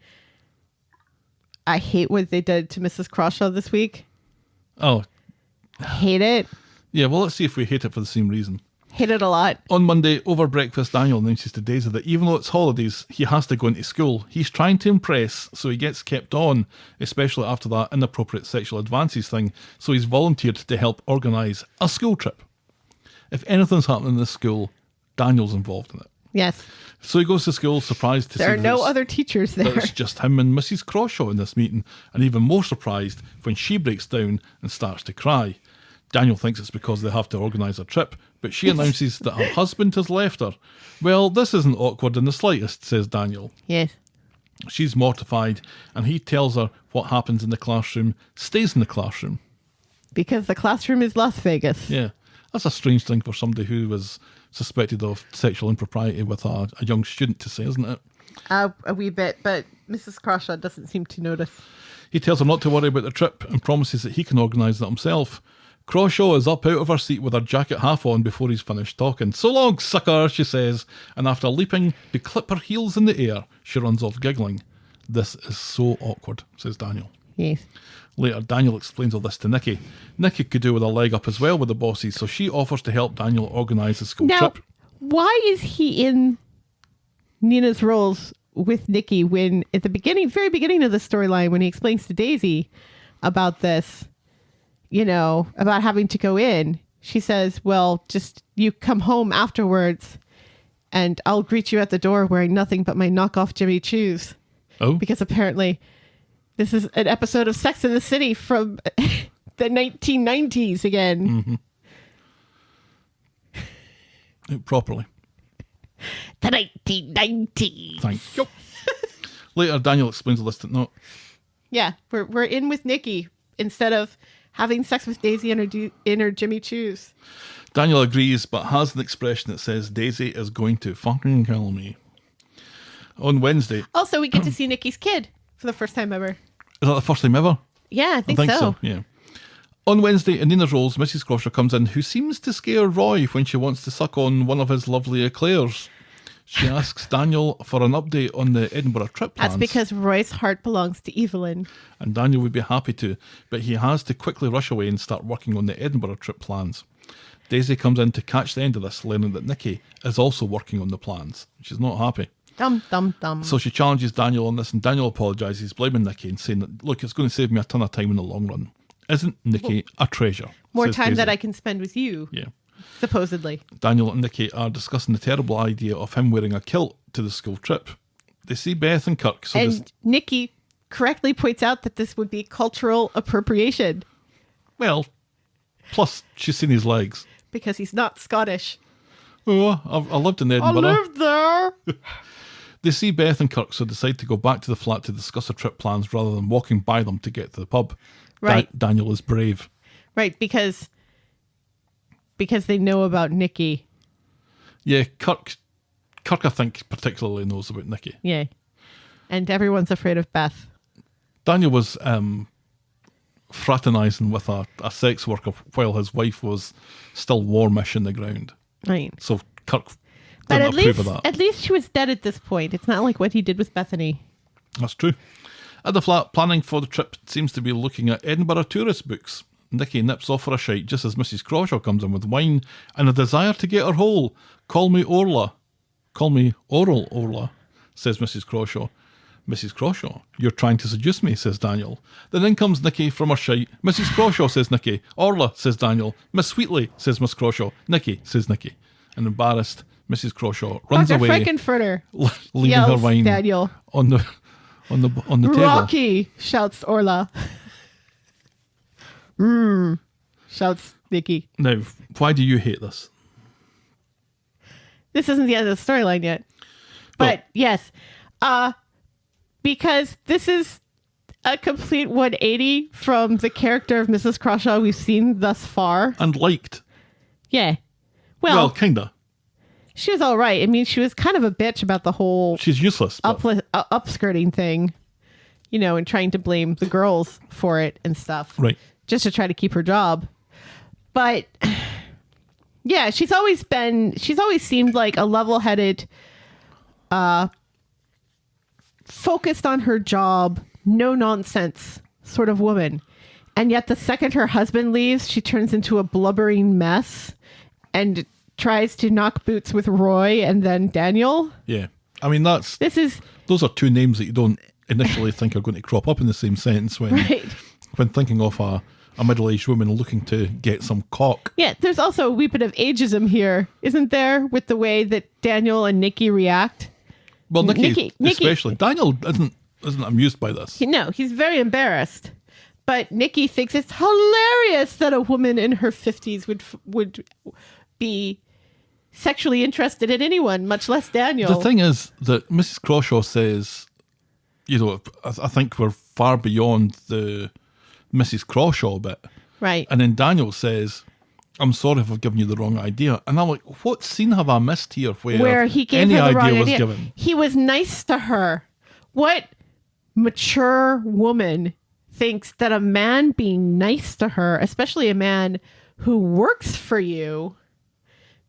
I hate what they did to Mrs. Crawshaw this week. Oh. Hate it. Yeah, well, let's see if we hate it for the same reason. Hate it a lot. On Monday, over breakfast, Daniel announces to Daisy that even though it's holidays, he has to go into school. He's trying to impress, so he gets kept on, especially after that inappropriate sexual advances thing, so he's volunteered to help organise a school trip. If anything's happening in this school, Daniel's involved in it. Yes. So he goes to school surprised to see there are no other teachers there. that it's just him and Mrs Crawshaw in this meeting, and even more surprised when she breaks down and starts to cry. Daniel thinks it's because they have to organise a trip, but she announces that her husband has left her. Well, this isn't awkward in the slightest, says Daniel. Yes. She's mortified, and he tells her what happens in the classroom stays in the classroom. Because the classroom is Las Vegas. Yeah. That's a strange thing for somebody who was suspected of sexual impropriety with a young student to say, isn't it? A wee bit, but Mrs. Crawshaw doesn't seem to notice. He tells her not to worry about the trip and promises that he can organise it himself. Crawshaw is up out of her seat with her jacket half on before he's finished talking. So long, sucker, she says, and after leaping to clip her heels in the air, she runs off giggling. This is so awkward, says Daniel. Yes. Later, Daniel explains all this to Nicky. Nicky could do with a leg up as well with the bosses, so she offers to help Daniel organise the school trip. Why is he in Nina's roles with Nicky when at the very beginning of the storyline, when he explains to Daisy about this, about having to go in, she says, well, just you come home afterwards and I'll greet you at the door wearing nothing but my knockoff Jimmy Choos. Oh. Because apparently this is an episode of Sex and the City from the 1990s again. Properly. The 1990s. Thank you. Later, Daniel explains the listed note. Yeah, we're in with Nicky instead of having sex with Daisy in her Jimmy Choos. Daniel agrees, but has an expression that says Daisy is going to fucking kill me. On Wednesday. Also, we get to see Nicky's kid for the first time ever. Is that the first time ever? Yeah, I think so. Yeah. On Wednesday, in Nina's roles, Mrs Crawshaw comes in, who seems to scare Roy when she wants to suck on one of his lovely eclairs. She asks Daniel for an update on the Edinburgh trip plans. That's because Roy's heart belongs to Evelyn. And Daniel would be happy to, but he has to quickly rush away and start working on the Edinburgh trip plans. Daisy comes in to catch the end of this, learning that Nicky is also working on the plans. She's not happy. Dum, dum, dum. So she challenges Daniel on this, and Daniel apologises, blaming Nicky and saying that, look, it's going to save me a ton of time in the long run. Isn't Nicky a treasure? More says time Daisy. that I can spend with you. Yeah. Supposedly. Daniel and Nicky are discussing the terrible idea of him wearing a kilt to the school trip. They see Beth and Kirk. And Nicky correctly points out that this would be cultural appropriation. Well, plus she's seen his legs. Because he's not Scottish. Oh, I lived in Edinburgh. I lived there. They see Beth and Kirk, so decide to go back to the flat to discuss the trip plans rather than walking by them to get to the pub. Right. Daniel is brave. Right, because they know about Nicky. Yeah, Kirk I think particularly knows about Nicky. Yeah. And everyone's afraid of Beth. Daniel was fraternising with a sex worker while his wife was still warmish in the ground. Right. So Kirk But didn't approve of that. At least she was dead at this point. It's not like what he did with Bethany. That's true. At the flat, planning for the trip seems to be looking at Edinburgh tourist books. Nicky nips off for a shite just as Mrs Crawshaw comes in with wine and a desire to get her whole. Call me Orla. Call me Oral Orla, says Mrs Crawshaw. Mrs Crawshaw, you're trying to seduce me, says Daniel. Then in comes Nicky from her shite. Mrs Crawshaw, says Nicky. Orla, says Daniel. Miss Sweetly, says Miss Crawshaw. Nicky, says Nicky. And embarrassed, Mrs Crawshaw runs Dr. away, Frankenfurter leaving yells her wine Daniel. on the table. Rocky, shouts Orla. Shouts Nicky. Now, why do you hate this? This isn't the end of the storyline yet. But yes, because this is a complete 180 from the character of Mrs. Crawshaw we've seen thus far. And liked. Yeah. Well, kinda. She was all right. I mean, she was kind of a bitch about the whole She's useless. But upskirting thing, and trying to blame the girls for it and stuff. Right. Just to try to keep her job. But yeah, she's always seemed like a level-headed, focused on her job, no nonsense sort of woman. And yet the second her husband leaves, she turns into a blubbering mess and tries to knock boots with Roy and then Daniel. Yeah. I mean, those are two names that you don't initially think are going to crop up in the same sentence when thinking of a middle-aged woman looking to get some cock. Yeah, there's also a wee bit of ageism here, isn't there, with the way that Daniel and Nicky react? Well, Nicky especially. Daniel isn't amused by this. No, he's very embarrassed. But Nicky thinks it's hilarious that a woman in her 50s would be sexually interested in anyone, much less Daniel. The thing is that Mrs. Crawshaw says, I think we're far beyond the Mrs. Crawshaw bit. Right. And then Daniel says, I'm sorry if I've given you the wrong idea. And I'm like, what scene have I missed here where he gave any her the wrong idea was idea? given? He was nice to her. What mature woman thinks that a man being nice to her, especially a man who works for you,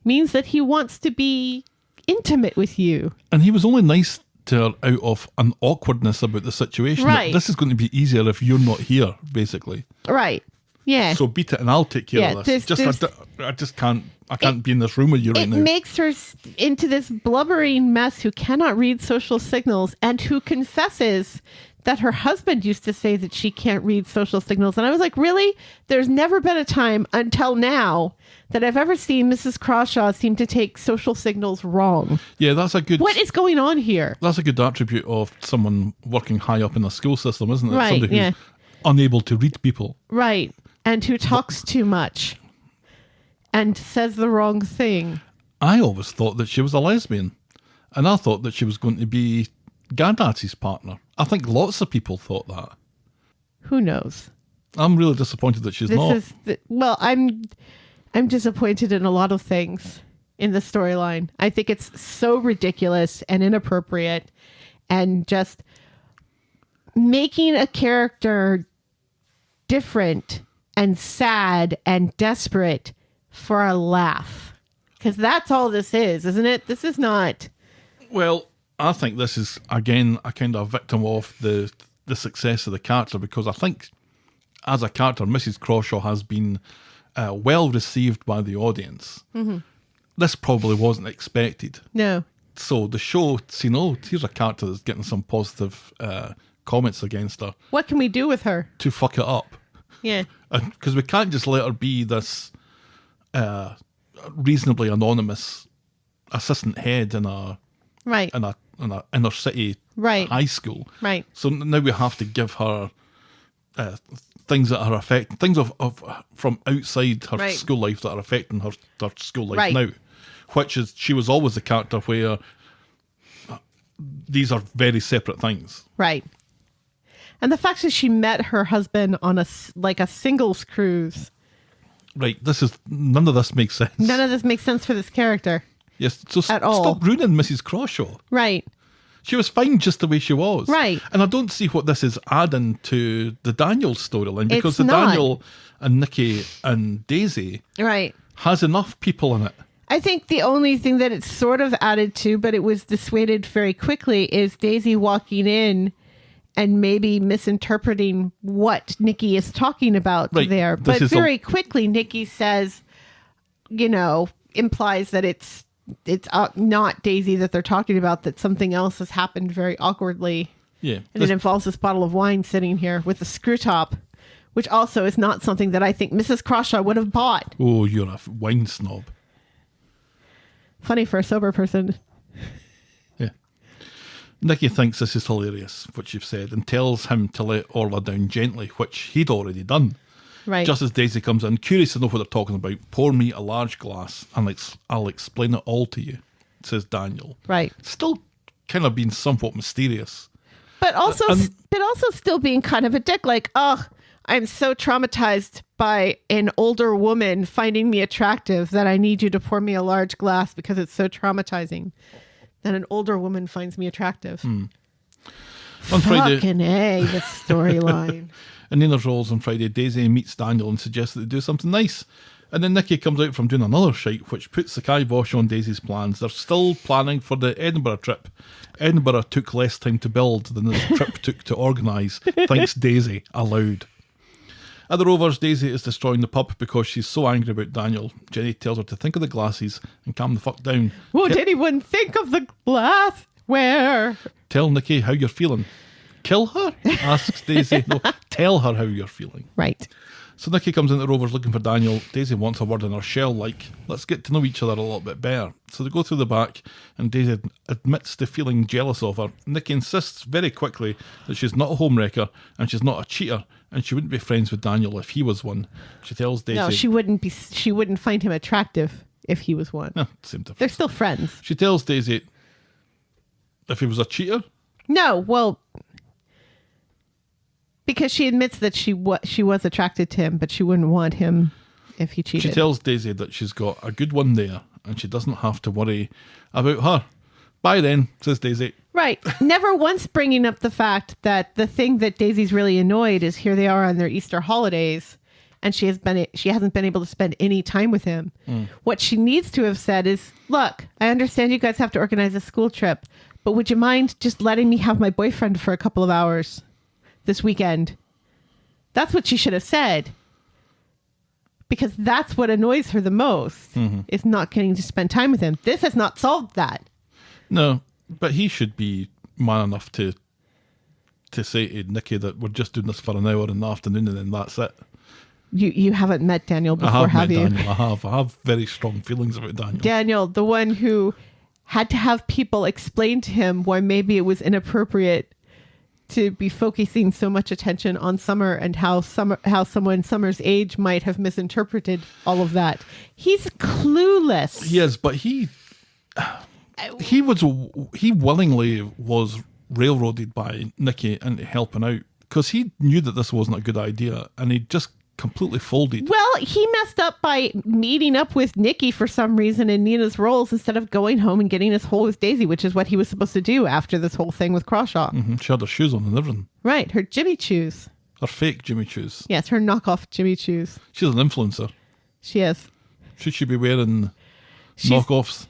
means that he wants to be intimate with you? And he was only nice to her out of an awkwardness about the situation. Right. This is going to be easier if you're not here, basically. Right. Yeah. So beat it and I'll take care Yeah, of this. there's- I just can't. I can't be in this room with you right It now. makes her into this blubbering mess who cannot read social signals and who confesses that her husband used to say that she can't read social signals. And I was like, really? There's never been a time until now that I've ever seen Mrs. Crawshaw seem to take social signals wrong. Yeah, that's a good. What is going on here? That's a good attribute of someone working high up in the school system, isn't it? Right, Somebody who's yeah. unable to read people. Right. And who talks too much and says the wrong thing. I always thought that she was a lesbian, and I thought that she was going to be Gandalf's partner. I think lots of people thought that. Who knows? I'm really disappointed that she's not. Well, I'm disappointed in a lot of things in the storyline. I think it's so ridiculous and inappropriate and just making a character different and sad and desperate for a laugh. Because that's all this is, isn't it? This is not... Well, I think this is, again, a kind of victim of the success of the character, because I think as a character, Mrs. Crawshaw has been well received by the audience. Mm-hmm. This probably wasn't expected. No. So the show, seen, oh, here's a character that's getting some positive comments against her. What can we do with her? To fuck it up. Yeah. Because we can't just let her be this reasonably anonymous assistant head in a Right. in a inner city Right. high school. Right. So now we have to give her things that are affecting things of from outside her Right. school life that are affecting her school life Right. now. Which is, she was always the character where these are very separate things. Right. And the fact that she met her husband on a singles cruise. Right. None of this makes sense. None of this makes sense for this character. Yes. So At all. stop ruining Mrs. Crawshaw. Right. She was fine just the way she was. Right. And I don't see what this is adding to the Daniel storyline, because It's the not. Daniel and Nicky and Daisy Right. has enough people in it. I think the only thing that it's sort of added to, but it was dissuaded very quickly, is Daisy walking in and maybe misinterpreting what Nicky is talking about Right. there. This But is very quickly, Nicky says, implies that it's not Daisy that they're talking about, that something else has happened very awkwardly. Yeah. And it involves this bottle of wine sitting here with a screw top, which also is not something that I think Mrs. Crawshaw would have bought. Oh, you're a wine snob. Funny for a sober person. Yeah. Nicky thinks this is hilarious, which you've said, and tells him to let Orla down gently, which he'd already done. Right. Just as Daisy comes in, curious to know what they're talking about, pour me a large glass and I'll explain it all to you, says Daniel. Right. Still kind of being somewhat mysterious. But also, still being kind of a dick, like, oh, I'm so traumatized by an older woman finding me attractive that I need you to pour me a large glass because it's so traumatizing that an older woman finds me attractive. On Friday, Fucking A, this storyline. in Nina's Rolls on Friday, Daisy meets Daniel and suggests that they do something nice. And then Nicky comes out from doing another shite, which puts the kibosh on Daisy's plans. They're still planning for the Edinburgh trip. Edinburgh took less time to build than the trip took to organise, thanks Daisy, aloud. At the Rovers, Daisy is destroying the pub because she's so angry about Daniel. Jenny tells her to think of the glasses and calm the fuck down. Won't anyone think of the glassware? Tell Nicky how you're feeling. Kill her? Asks Daisy. No, tell her how you're feeling. Right. So Nicky comes into Rovers looking for Daniel. Daisy wants a word in her shell like, let's get to know each other a little bit better. So they go through the back and Daisy admits to feeling jealous of her. Nicky insists very quickly that she's not a homewrecker and she's not a cheater and she wouldn't be friends with Daniel if he was one. She tells Daisy... No, she wouldn't find him attractive if he was one. Same difference. They're still friends. She tells Daisy if he was a cheater... No, well... Because she admits that she was attracted to him, but she wouldn't want him if he cheated. She tells Daisy that she's got a good one there and she doesn't have to worry about her. Bye then, says Daisy. Right. Never once bringing up the fact that the thing that Daisy's really annoyed is here they are on their Easter holidays and she hasn't been able to spend any time with him. What she needs to have said is, look, I understand you guys have to organize a school trip, but would you mind just letting me have my boyfriend for a couple of hours this weekend? That's what she should have said. because that's what annoys her the most, is not getting to spend time with him. This has not solved that. No, but he should be man enough to say to Nicky that we're just doing this for an hour in the afternoon and then that's it. You haven't met Daniel before, have you? Daniel. I have very strong feelings about Daniel. Daniel, the one who had to have people explain to him why maybe it was inappropriate to be focusing so much attention on Summer and how someone Summer's age might have misinterpreted all of that. He's clueless. He is, but he willingly was railroaded by Nicky into helping out because he knew that this wasn't a good idea and he just completely folded. Well, he messed up by meeting up with Nicky for some reason in Nina's roles instead of going home and getting his hole with Daisy, which is what he was supposed to do after this whole thing with Crawshaw. She had her shoes on and everything. Right, her Jimmy Choos. Her fake Jimmy Choos. Yes, her knockoff Jimmy Choos. She's an influencer. She is. Should she be wearing knockoffs?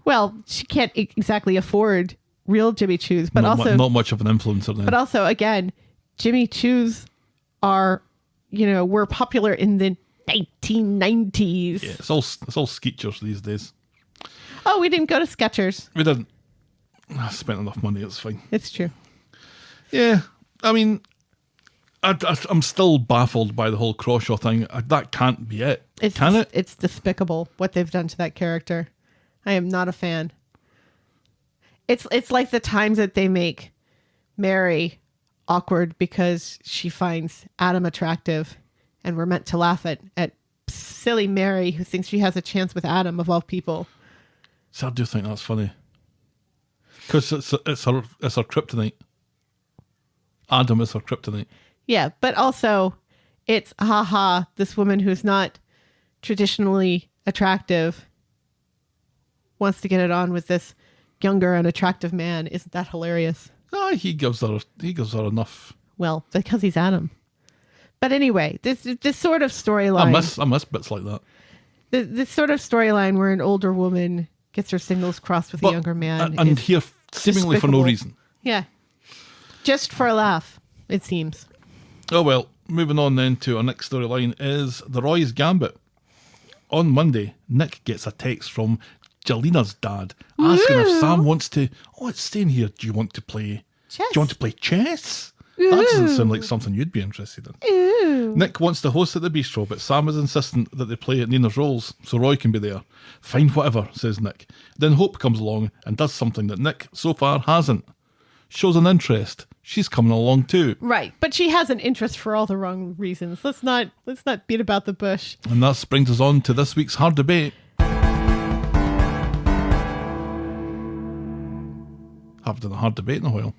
Well, she can't exactly afford real Jimmy Choos, but not much of an influencer then. But also, again, Jimmy Choos were popular in the 1990s. Yeah, it's all Skechers these days. Oh, we didn't go to Skechers. We didn't. I spent enough money, it's fine. It's true. Yeah, I mean, I'm still baffled by the whole Crawshaw thing. That can't be it. Can it? It's despicable what they've done to that character. I am not a fan. It's like the times that they make Mary awkward because she finds Adam attractive, and we're meant to laugh at silly Mary who thinks she has a chance with Adam of all people. So I do think that's funny because it's her kryptonite. Adam is her kryptonite. Yeah, but also it's this woman who's not traditionally attractive wants to get it on with this younger and attractive man. Isn't that hilarious? He gives her enough. Well, because he's Adam. But anyway, this sort of storyline. I miss bits like that. This sort of storyline where an older woman gets her signals crossed with a younger man. And here seemingly for no reason. Yeah. Just for a laugh, it seems. Oh well, moving on then to our next storyline is the Roy's Gambit. On Monday, Nick gets a text from Jalena's dad asking if Sam wants to. Oh, it's saying here. Do you want to play chess? Do you want to play chess? That doesn't sound like something you'd be interested in. Nick wants to host at the bistro, but Sam is insistent that they play at Nina's Rolls so Roy can be there. Fine, whatever, says Nick. Then Hope comes along and does something that Nick so far hasn't. Shows an interest. She's coming along too. Right, but she has an interest for all the wrong reasons. Let's not beat about the bush. And that brings us on to this week's hard debate. Haven't done a hard debate in a while.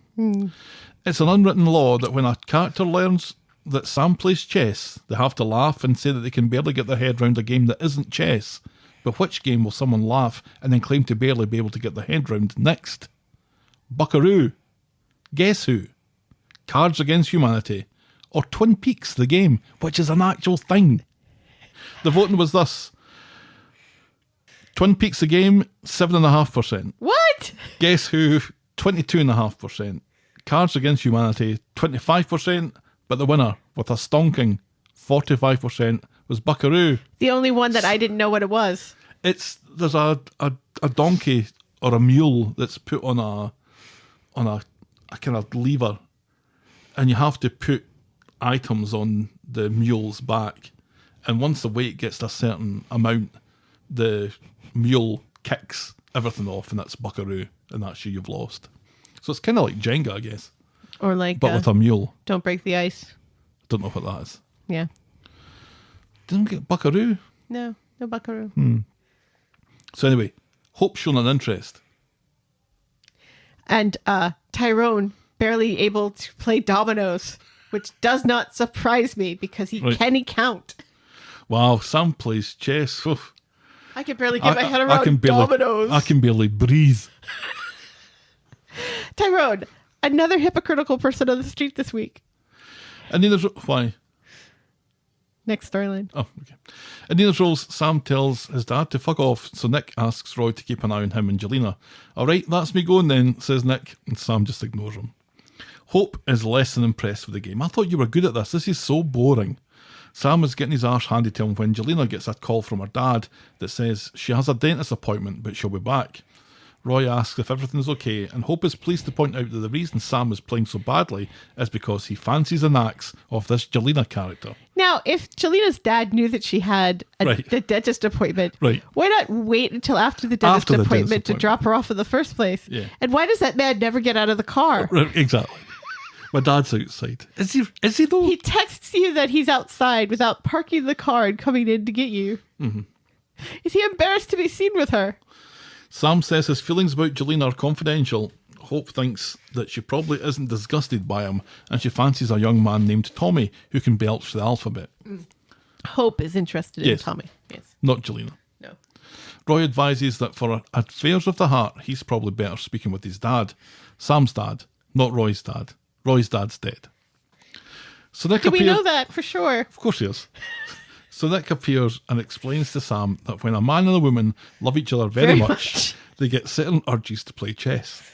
It's an unwritten law that when a character learns that Sam plays chess, they have to laugh and say that they can barely get their head round a game that isn't chess. But which game will someone laugh and then claim to barely be able to get their head round next? Buckaroo, Guess Who, Cards Against Humanity, or Twin Peaks the game, which is an actual thing? The voting was thus. Twin Peaks the game, 7.5%. What? Guess Who, 22.5%. Cards Against Humanity, 25%. But the winner, with a stonking 45%, was Buckaroo. The only one that I didn't know what it was. There's a donkey or a mule that's put on a kind of lever, and you have to put items on the mule's back, and once the weight gets to a certain amount, the mule kicks everything off, and that's Buckaroo, and that's you've lost. So it's kind of like Jenga, I guess, or like but with a mule. Don't break the ice. Don't know what that is. Yeah. Didn't get Buckaroo. No Buckaroo. So anyway, Hope's shown an interest. And Tyrone barely able to play dominoes, which does not surprise me because can he count? Wow, Sam plays chess. Oof. I can barely get my head around dominoes. I can barely breathe. Tyrone, another hypocritical person on the street this week. And Nina's why? Next storyline. Oh, okay. In Nina's Rolls, Sam tells his dad to fuck off, so Nick asks Roy to keep an eye on him and Jalena. All right, that's me going then, says Nick, and Sam just ignores him. Hope is less than impressed with the game. I thought you were good at this. This is so boring. Sam is getting his arse handed to him when Jalena gets a call from her dad that says she has a dentist appointment but she'll be back. Roy asks if everything's okay, and Hope is pleased to point out that the reason Sam is playing so badly is because he fancies the knacks of this Jalena character. Now, if Jalena's dad knew that she had a dentist appointment, why not wait until after the dentist appointment to drop her off in the first place? Yeah. And why does that man never get out of the car? Right, exactly. My dad's outside. Is he though? He texts you that he's outside without parking the car and coming in to get you. Mm-hmm. Is he embarrassed to be seen with her? Sam says his feelings about Jalena are confidential. Hope thinks that she probably isn't disgusted by him, and she fancies a young man named Tommy who can belch the alphabet. Hope is interested in Tommy. Yes. Not Jalena. No. Roy advises that for affairs of the heart, he's probably better speaking with his dad. Sam's dad, not Roy's dad. Roy's dad's dead. So Nick Do we know that for sure? Of course he is. So Nick appears and explains to Sam that when a man and a woman love each other very much, they get certain urges to play chess.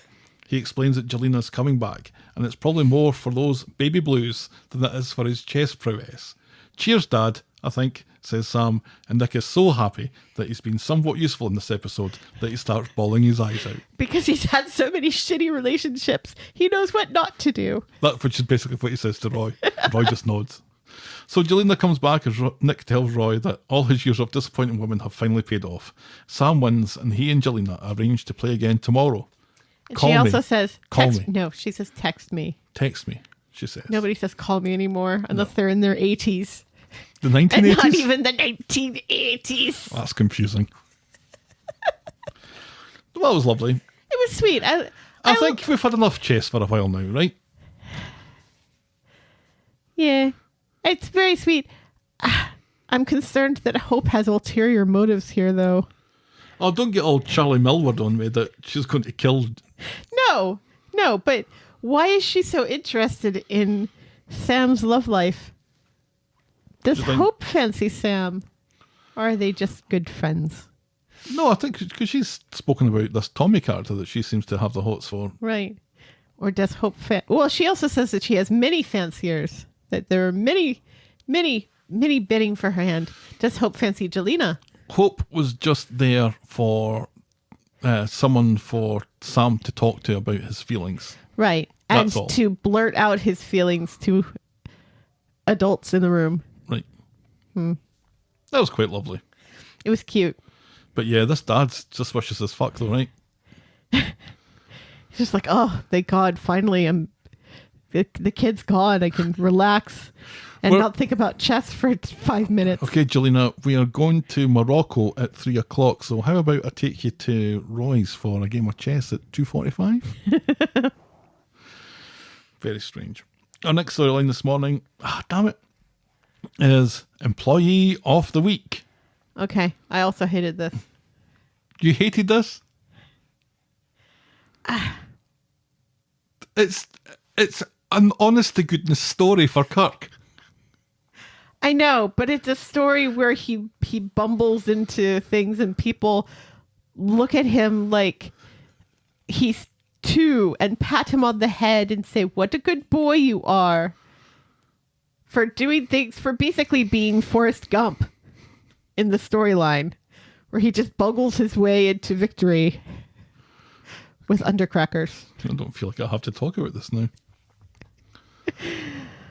He explains that Jalena's coming back, and it's probably more for those baby blues than it is for his chess prowess. Cheers, Dad, I think, says Sam, and Nick is so happy that he's been somewhat useful in this episode that he starts bawling his eyes out. Because he's had so many shitty relationships, he knows what not to do. That, which is basically what he says to Roy. Roy just nods. So Jalena comes back as Nick tells Roy that all his years of disappointing women have finally paid off. Sam wins, and he and Jalena arrange to play again tomorrow. And she also says, call me. No, she says, text me. Text me, she says. Nobody says call me anymore unless they're in their 80s. The 1980s? And not even the 1980s. That's confusing. Well, it was lovely. It was sweet. I think we've had enough chess for a while now, right? Yeah. It's very sweet. I'm concerned that Hope has ulterior motives here, though. Oh, don't get all Charlie Millward on me that she's going to kill. No, but why is she so interested in Sam's love life? Does Hope fancy Sam? Or are they just good friends? No, I think because she's spoken about this Tommy character that she seems to have the hots for. Right. Or does Hope well, she also says that she has many fanciers. That there are many bidding for her hand. Does Hope fancy Jalena? Hope was just there for someone for Sam to talk to about his feelings. Right. That's and all. To blurt out his feelings to adults in the room. Right. That was quite lovely. It was cute. But yeah, this dad's just wishes as fuck though, right? He's just like, oh, thank God, finally the kid's gone. I can relax and not think about chess for 5 minutes. Okay, Jalena, we are going to Morocco at 3:00. So how about I take you to Roy's for a game of chess at 2:45? Very strange. Our next storyline this morning, damn it, is Employee of the Week. Okay, I also hated this. You hated this? It's an honest to goodness story for Kirk. I know, but it's a story where he bumbles into things and people look at him like he's 2 and pat him on the head and say, what a good boy you are. For doing things, for basically being Forrest Gump in the storyline, where he just bungles his way into victory with undercrackers. I don't feel like I have to talk about this now.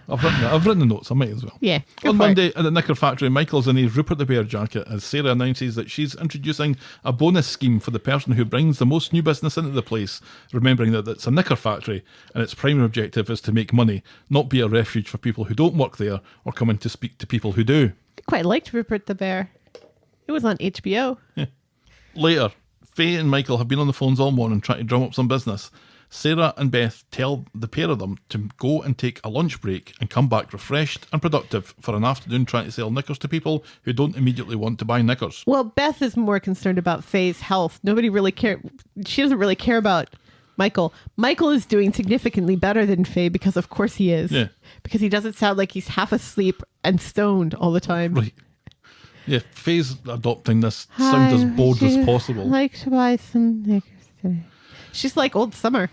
I've written the notes, I might as well. Yeah. On Monday at the Knicker Factory, Michael's in his Rupert the Bear jacket as Sarah announces that she's introducing a bonus scheme for the person who brings the most new business into the place, remembering that it's a Knicker Factory and its primary objective is to make money, not be a refuge for people who don't work there or come in to speak to people who do. I quite liked Rupert the Bear. It was on HBO. Yeah. Later, Faye and Michael have been on the phones all morning trying to drum up some business. Sarah and Beth tell the pair of them to go and take a lunch break and come back refreshed and productive for an afternoon trying to sell knickers to people who don't immediately want to buy knickers. Well, Beth is more concerned about Faye's health. Nobody really cares. She doesn't really care about Michael. Michael is doing significantly better than Faye because of course he is. Yeah. Because he doesn't sound like he's half asleep and stoned all the time. Right. Yeah, Faye's adopting this sound as bold as possible. I'd like to buy some knickers today. She's like old Summer.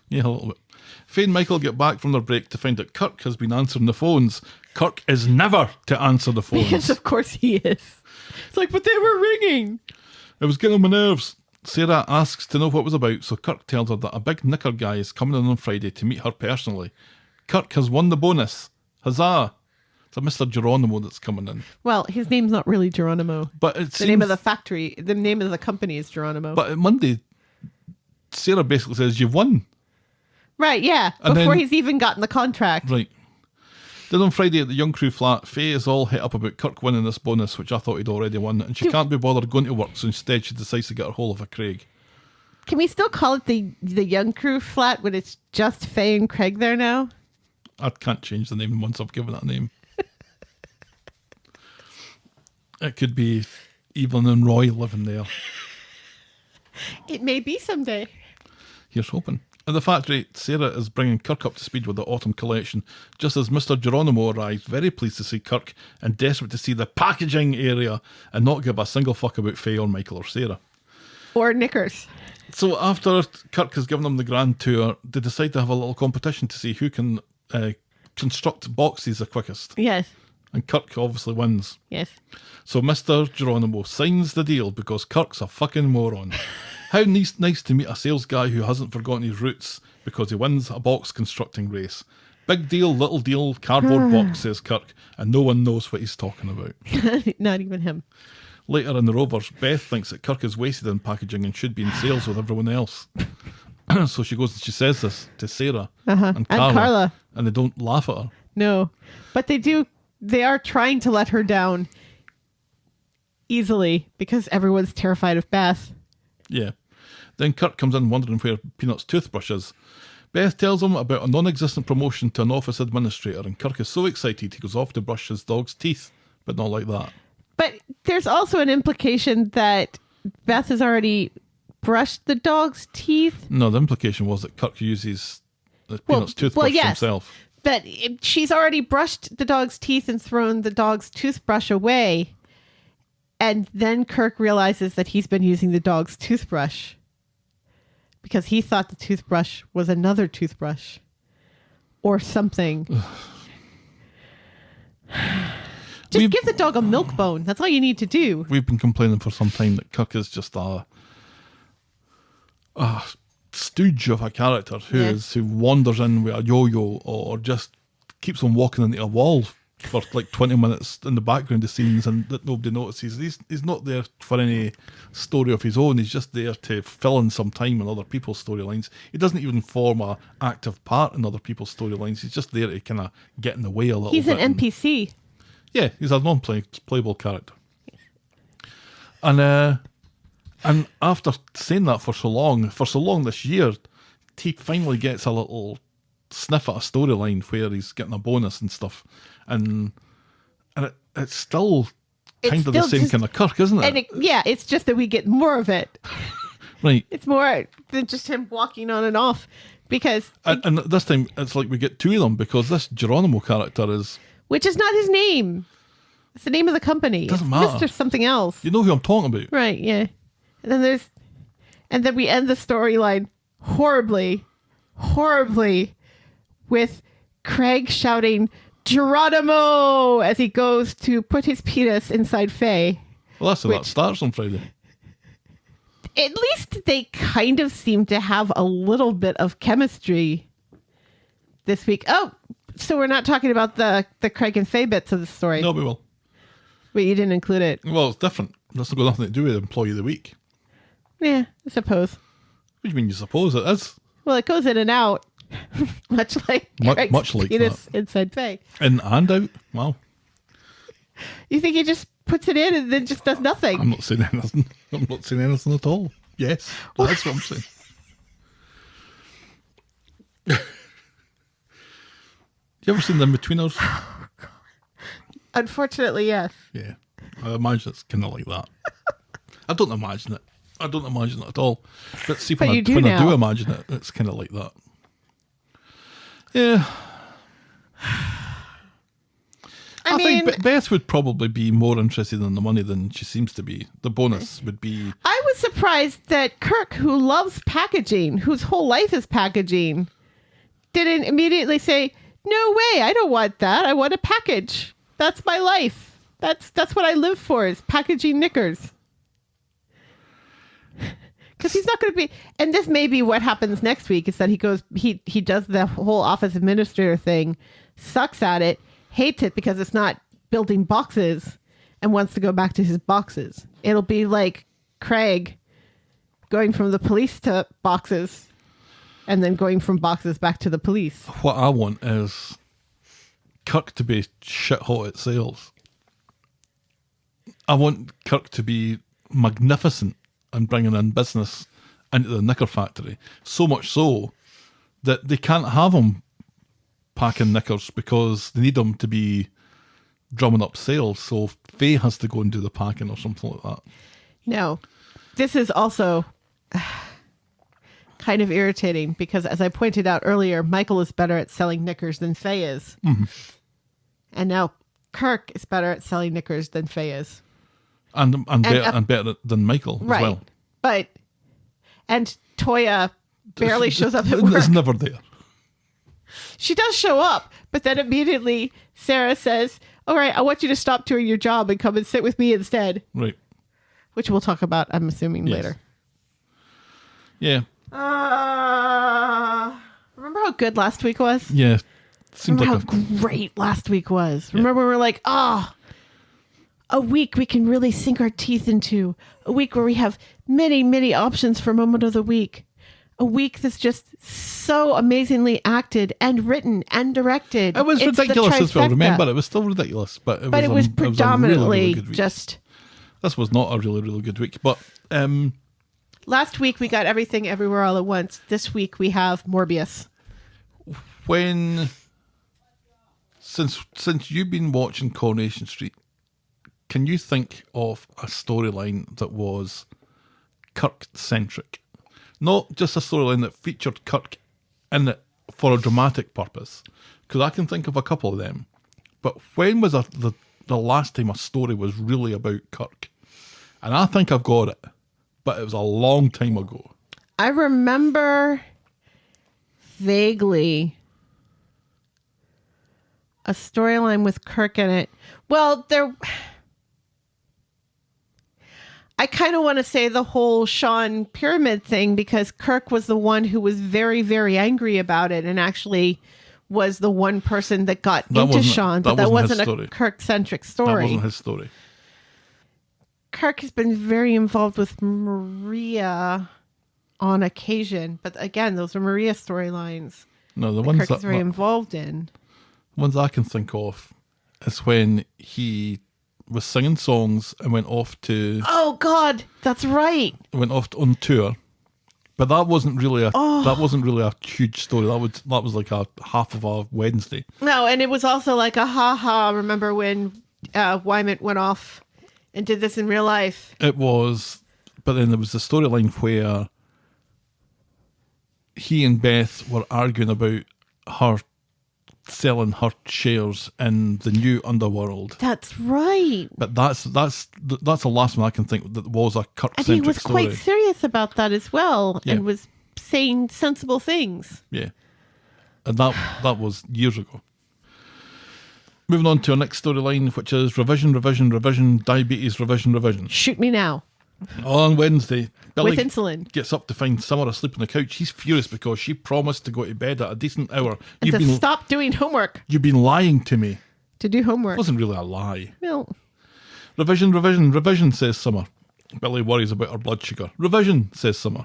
Yeah, a little bit. Faye and Michael get back from their break to find that Kirk has been answering the phones. Kirk is never to answer the phones. Yes, of course he is. It's like, but they were ringing. It was getting on my nerves. Sarah asks to know what it was about, so Kirk tells her that a big knicker guy is coming in on Friday to meet her personally. Kirk has won the bonus. Huzzah! It's a Mr. Geronimo that's coming in. Well, his name's not really Geronimo. But it's The name of the factory, the name of the company is Geronimo. But on Monday, Sarah basically says, you've won. Right, yeah. And Before then- he's even gotten the contract. Right. Then on Friday at the Young Crew flat, Faye is all hit up about Kirk winning this bonus, which I thought he'd already won, and she can't be bothered going to work, so instead she decides to get her hold of a Craig. Can we still call it the Young Crew flat when it's just Faye and Craig there now? I can't change the name once I've given it a name. It could be Evelyn and Roy living there. It may be someday. Here's hoping. At the factory, Sarah is bringing Kirk up to speed with the autumn collection, just as Mr. Geronimo arrives, very pleased to see Kirk and desperate to see the packaging area and not give a single fuck about Faye or Michael or Sarah. Or knickers. So after Kirk has given them the grand tour, they decide to have a little competition to see who can construct boxes the quickest. Yes. And Kirk obviously wins. Yes. So Mr. Geronimo signs the deal because Kirk's a fucking moron. How nice to meet a sales guy who hasn't forgotten his roots because he wins a box constructing race. Big deal, little deal, cardboard box, says Kirk, and no one knows what he's talking about. Not even him. Later in the Rovers, Beth thinks that Kirk is wasted in packaging and should be in sales with everyone else. So she goes and she says this to Sarah and Carla, and they don't laugh at her. No. But they are trying to let her down easily because everyone's terrified of Beth. Yeah. Then Kirk comes in wondering where Peanut's toothbrush is. Beth tells him about a non-existent promotion to an office administrator, and Kirk is so excited he goes off to brush his dog's teeth, but not like that. But there's also an implication that Beth has already brushed the dog's teeth. No, the implication was that Kirk uses Peanut's toothbrush himself. But she's already brushed the dog's teeth and thrown the dog's toothbrush away. And then Kirk realizes that he's been using the dog's toothbrush because he thought the toothbrush was another toothbrush or something. Just give the dog a milk bone. That's all you need to do. We've been complaining for some time that Kirk is just a stooge of a character who wanders in with a yo-yo or just keeps on walking into a wall for like 20 minutes in the background of scenes and that nobody notices. He's not there for any story of his own. He's just there to fill in some time in other people's storylines. He doesn't even form an active part in other people's storylines. He's just there to kind of get in the way a little bit. He's an NPC. Yeah, he's a non-playable character. And after saying that for so long this year, he finally gets a little sniff at a storyline where he's getting a bonus and stuff. And it's still kind of the same kind of Kirk, isn't it? And it's just that we get more of it. Right. It's more than just him walking on and off because... And this time, it's like we get two of them because this Geronimo character is... Which is not his name. It's the name of the company. Doesn't matter. Mr. something else. You know who I'm talking about. Right, yeah. And then we end the storyline horribly with Craig shouting Geronimo as he goes to put his penis inside Faye. Well, that's how that starts on Friday. At least they kind of seem to have a little bit of chemistry this week. Oh, so we're not talking about the Craig and Faye bits of the story. No, we will. But you didn't include it. Well, it's different. That's got nothing to do with Employee of the Week. Yeah, I suppose. What do you mean you suppose it is? Well, it goes in and out. much like Craig's much like penis that. inside Faye. In and out? Wow. You think he just puts it in and then just does nothing? I'm not saying anything. I'm not saying anything at all. Yes, that's what I'm saying. You ever seen The Inbetweeners? Unfortunately, yes. Yeah. I imagine it's kind of like that. I don't imagine it. I don't imagine it at all. But see, when, I do imagine it, it's kind of like that. Yeah. I think Beth would probably be more interested in the money than she seems to be. The bonus would be... I was surprised that Kirk, who loves packaging, whose whole life is packaging, didn't immediately say, no way, I don't want that. I want a package. That's my life. That's what I live for, is packaging knickers. Because he's not going to be, and this may be what happens next week, is that he does the whole office administrator thing, sucks at it, hates it because it's not building boxes, and wants to go back to his boxes. It'll be like Craig going from the police to boxes, and then going from boxes back to the police. What I want is Kirk to be shit hot at sales. I want Kirk to be magnificent and bringing in business into the knicker factory. So much so that they can't have him packing knickers because they need him to be drumming up sales. So Faye has to go and do the packing or something like that. No, this is also kind of irritating because, as I pointed out earlier, Michael is better at selling knickers than Faye is. Mm-hmm. And now Kirk is better at selling knickers than Faye is. And better than Michael as well. And Toyah barely shows up at work. It's never there. She does show up, but then immediately Sarah says, all right, I want you to stop doing your job and come and sit with me instead. Right. Which we'll talk about, I'm assuming, later. Yeah. Remember how good last week was? Yeah. Seems remember like how great last week was? Remember we were like, a week we can really sink our teeth into. A week where we have many, many options for moment of the week. A week that's just so amazingly acted and written and directed. It was ridiculous as well. Remember, it was still ridiculous, but it was predominantly really good week. just. This was not a really, really good week, but last week we got Everything Everywhere All at Once. This week we have Morbius. Since you've been watching Coronation Street, can you think of a storyline that was Kirk-centric? Not just a storyline that featured Kirk in it for a dramatic purpose, because I can think of a couple of them. But when was the last time a story was really about Kirk? And I think I've got it, but it was a long time ago. I remember vaguely a storyline with Kirk in it. Well, I kind of want to say the whole Sean pyramid thing, because Kirk was the one who was very, very angry about it and actually was the one person that got into Sean, but that wasn't a Kirk-centric story. That wasn't his story. Kirk has been very involved with Maria on occasion, but again, those are Maria storylines. No, the ones Kirk is very involved in. Ones I can think of is when he was singing songs and went off to... Oh, God, that's right. Went off on tour. But that wasn't really a huge story. That was like a half of a Wednesday. No, and it was also like a ha-ha. Remember when Wyman went off and did this in real life? It was, but then there was the storyline where he and Beth were arguing about her selling her shares in the new underworld. That's right. But that's the last one I can think that was a Kirk-centric story. And he was quite serious about that as well, and was saying sensible things. Yeah. And that was years ago. Moving on to our next storyline, which is revision, diabetes, revision. Shoot me now. On Wednesday, Billy with insulin gets up to find Summer asleep on the couch. He's furious because she promised to go to bed at a decent hour. And stop doing homework. You've been lying to me. To do homework. It wasn't really a lie. No. Revision, says Summer. Billy worries about her blood sugar. Revision, says Summer.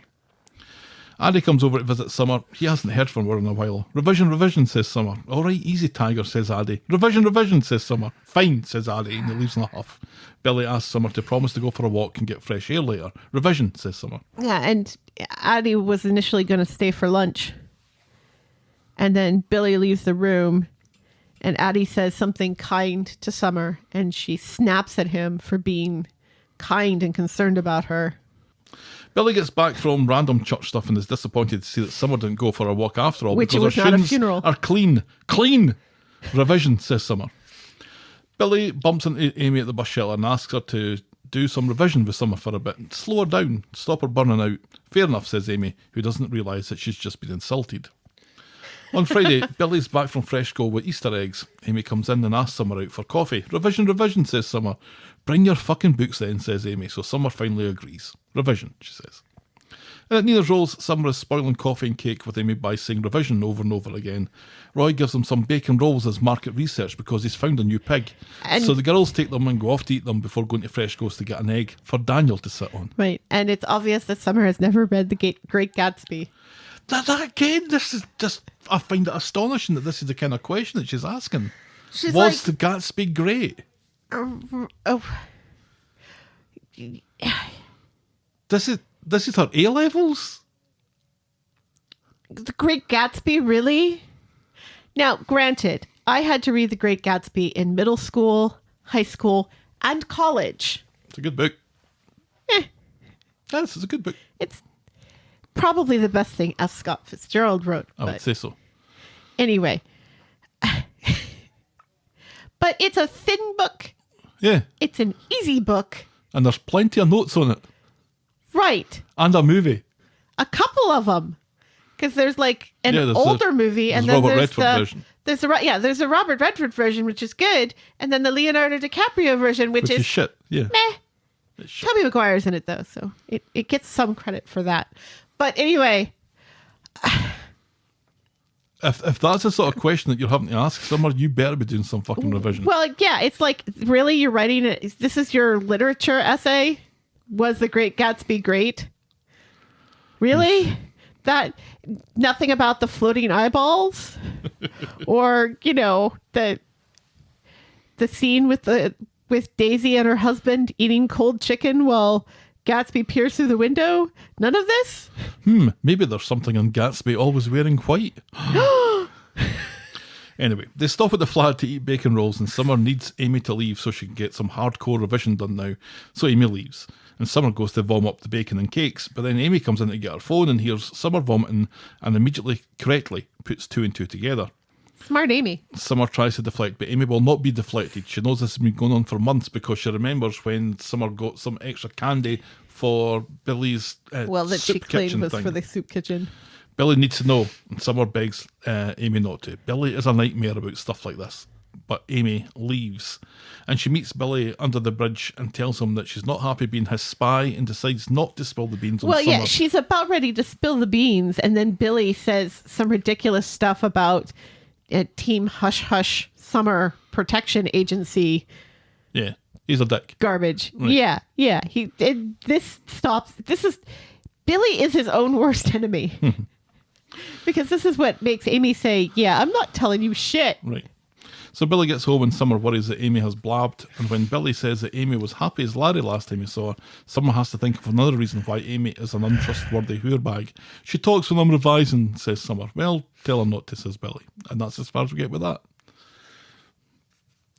Addy comes over to visit Summer. He hasn't heard from her in a while. Revision, says Summer. All right, easy, Tiger, says Addy. Revision, says Summer. Fine, says Addy, and he leaves in a huff. Billy asks Summer to promise to go for a walk and get fresh air later. Revision, says Summer. Yeah, and Addy was initially going to stay for lunch. And then Billy leaves the room, and Addy says something kind to Summer, and she snaps at him for being kind and concerned about her. Billy gets back from random church stuff and is disappointed to see that Summer didn't go for a walk after all. Which because was her not a shoes funeral. Are clean. Clean! Revision, says Summer. Billy bumps into Amy at the bus shelter and asks her to do some revision with Summer for a bit. Slow her down. Stop her burning out. Fair enough, says Amy, who doesn't realise that she's just been insulted. On Friday, Billy's back from fresh school with Easter eggs. Amy comes in and asks Summer out for coffee. Revision, says Summer. Bring your fucking books then, says Amy. So Summer finally agrees. Revision, she says. And at Nina's Rolls, Summer is spoiling coffee and cake with Amy by saying revision over and over again. Roy gives them some bacon rolls as market research because he's found a new pig. And so the girls take them and go off to eat them before going to Freshco's to get an egg for Daniel to sit on. right, and it's obvious that Summer has never read The Great Gatsby. That again, this is just, I find it astonishing that this is the kind of question that she's asking. She's Was like, the Gatsby great? oh, This is her A levels. The Great Gatsby, really? Now, granted, I had to read The Great Gatsby in middle school, high school, and college. It's a good book. Yes, it's a good book. It's probably the best thing F. Scott Fitzgerald wrote. I would say so. Anyway. But it's a thin book. Yeah. It's an easy book. And there's plenty of notes on it. Right. And a movie. A couple of them. Because there's like an there's older movie, and then Robert there's Redford the version. There's a Robert Redford version, which is good, and then the Leonardo DiCaprio version, which Which is shit. Yeah. meh. It's shit. Tobey Maguire's in it though, so it gets some credit for that. But anyway, If that's the sort of question that you're having to ask Summer, you better be doing some fucking revision. well, yeah, it's like, really, you're writing it? This is your literature essay? Was The Great Gatsby great? Really? That nothing about the floating eyeballs, or the scene with Daisy and her husband eating cold chicken while Gatsby peers through the window. None of this. Maybe there's something in Gatsby always wearing white. Anyway, they stop at the flat to eat bacon rolls, and Summer needs Amy to leave so she can get some hardcore revision done now. So Amy leaves, and Summer goes to vom up the bacon and cakes, but then Amy comes in to get her phone and hears Summer vomiting and immediately, correctly, puts two and two together. Smart Amy. Summer tries to deflect, but Amy will not be deflected. She knows this has been going on for months because she remembers when Summer got some extra candy for Billy's That she soup claimed kitchen was thing. for the soup kitchen. Billy needs to know, and Summer begs Amy not to. Billy is a nightmare about stuff like this, but Amy leaves. And she meets Billy under the bridge and tells him that she's not happy being his spy and decides not to spill the beans on Summer. Well, yeah, she's about ready to spill the beans, and then Billy says some ridiculous stuff about Team Hush Hush Summer Protection Agency. Yeah, he's a dick. Garbage. Right. Yeah. Billy is his own worst enemy. Because this is what makes Amy say, yeah, I'm not telling you shit. Right. So Billy gets home and Summer worries that Amy has blabbed, and when Billy says that Amy was happy as Larry last time he saw her, Summer has to think of another reason why Amy is an untrustworthy whorebag. She talks when I'm revising, says Summer. Well, tell her not to, says Billy. And that's as far as we get with that.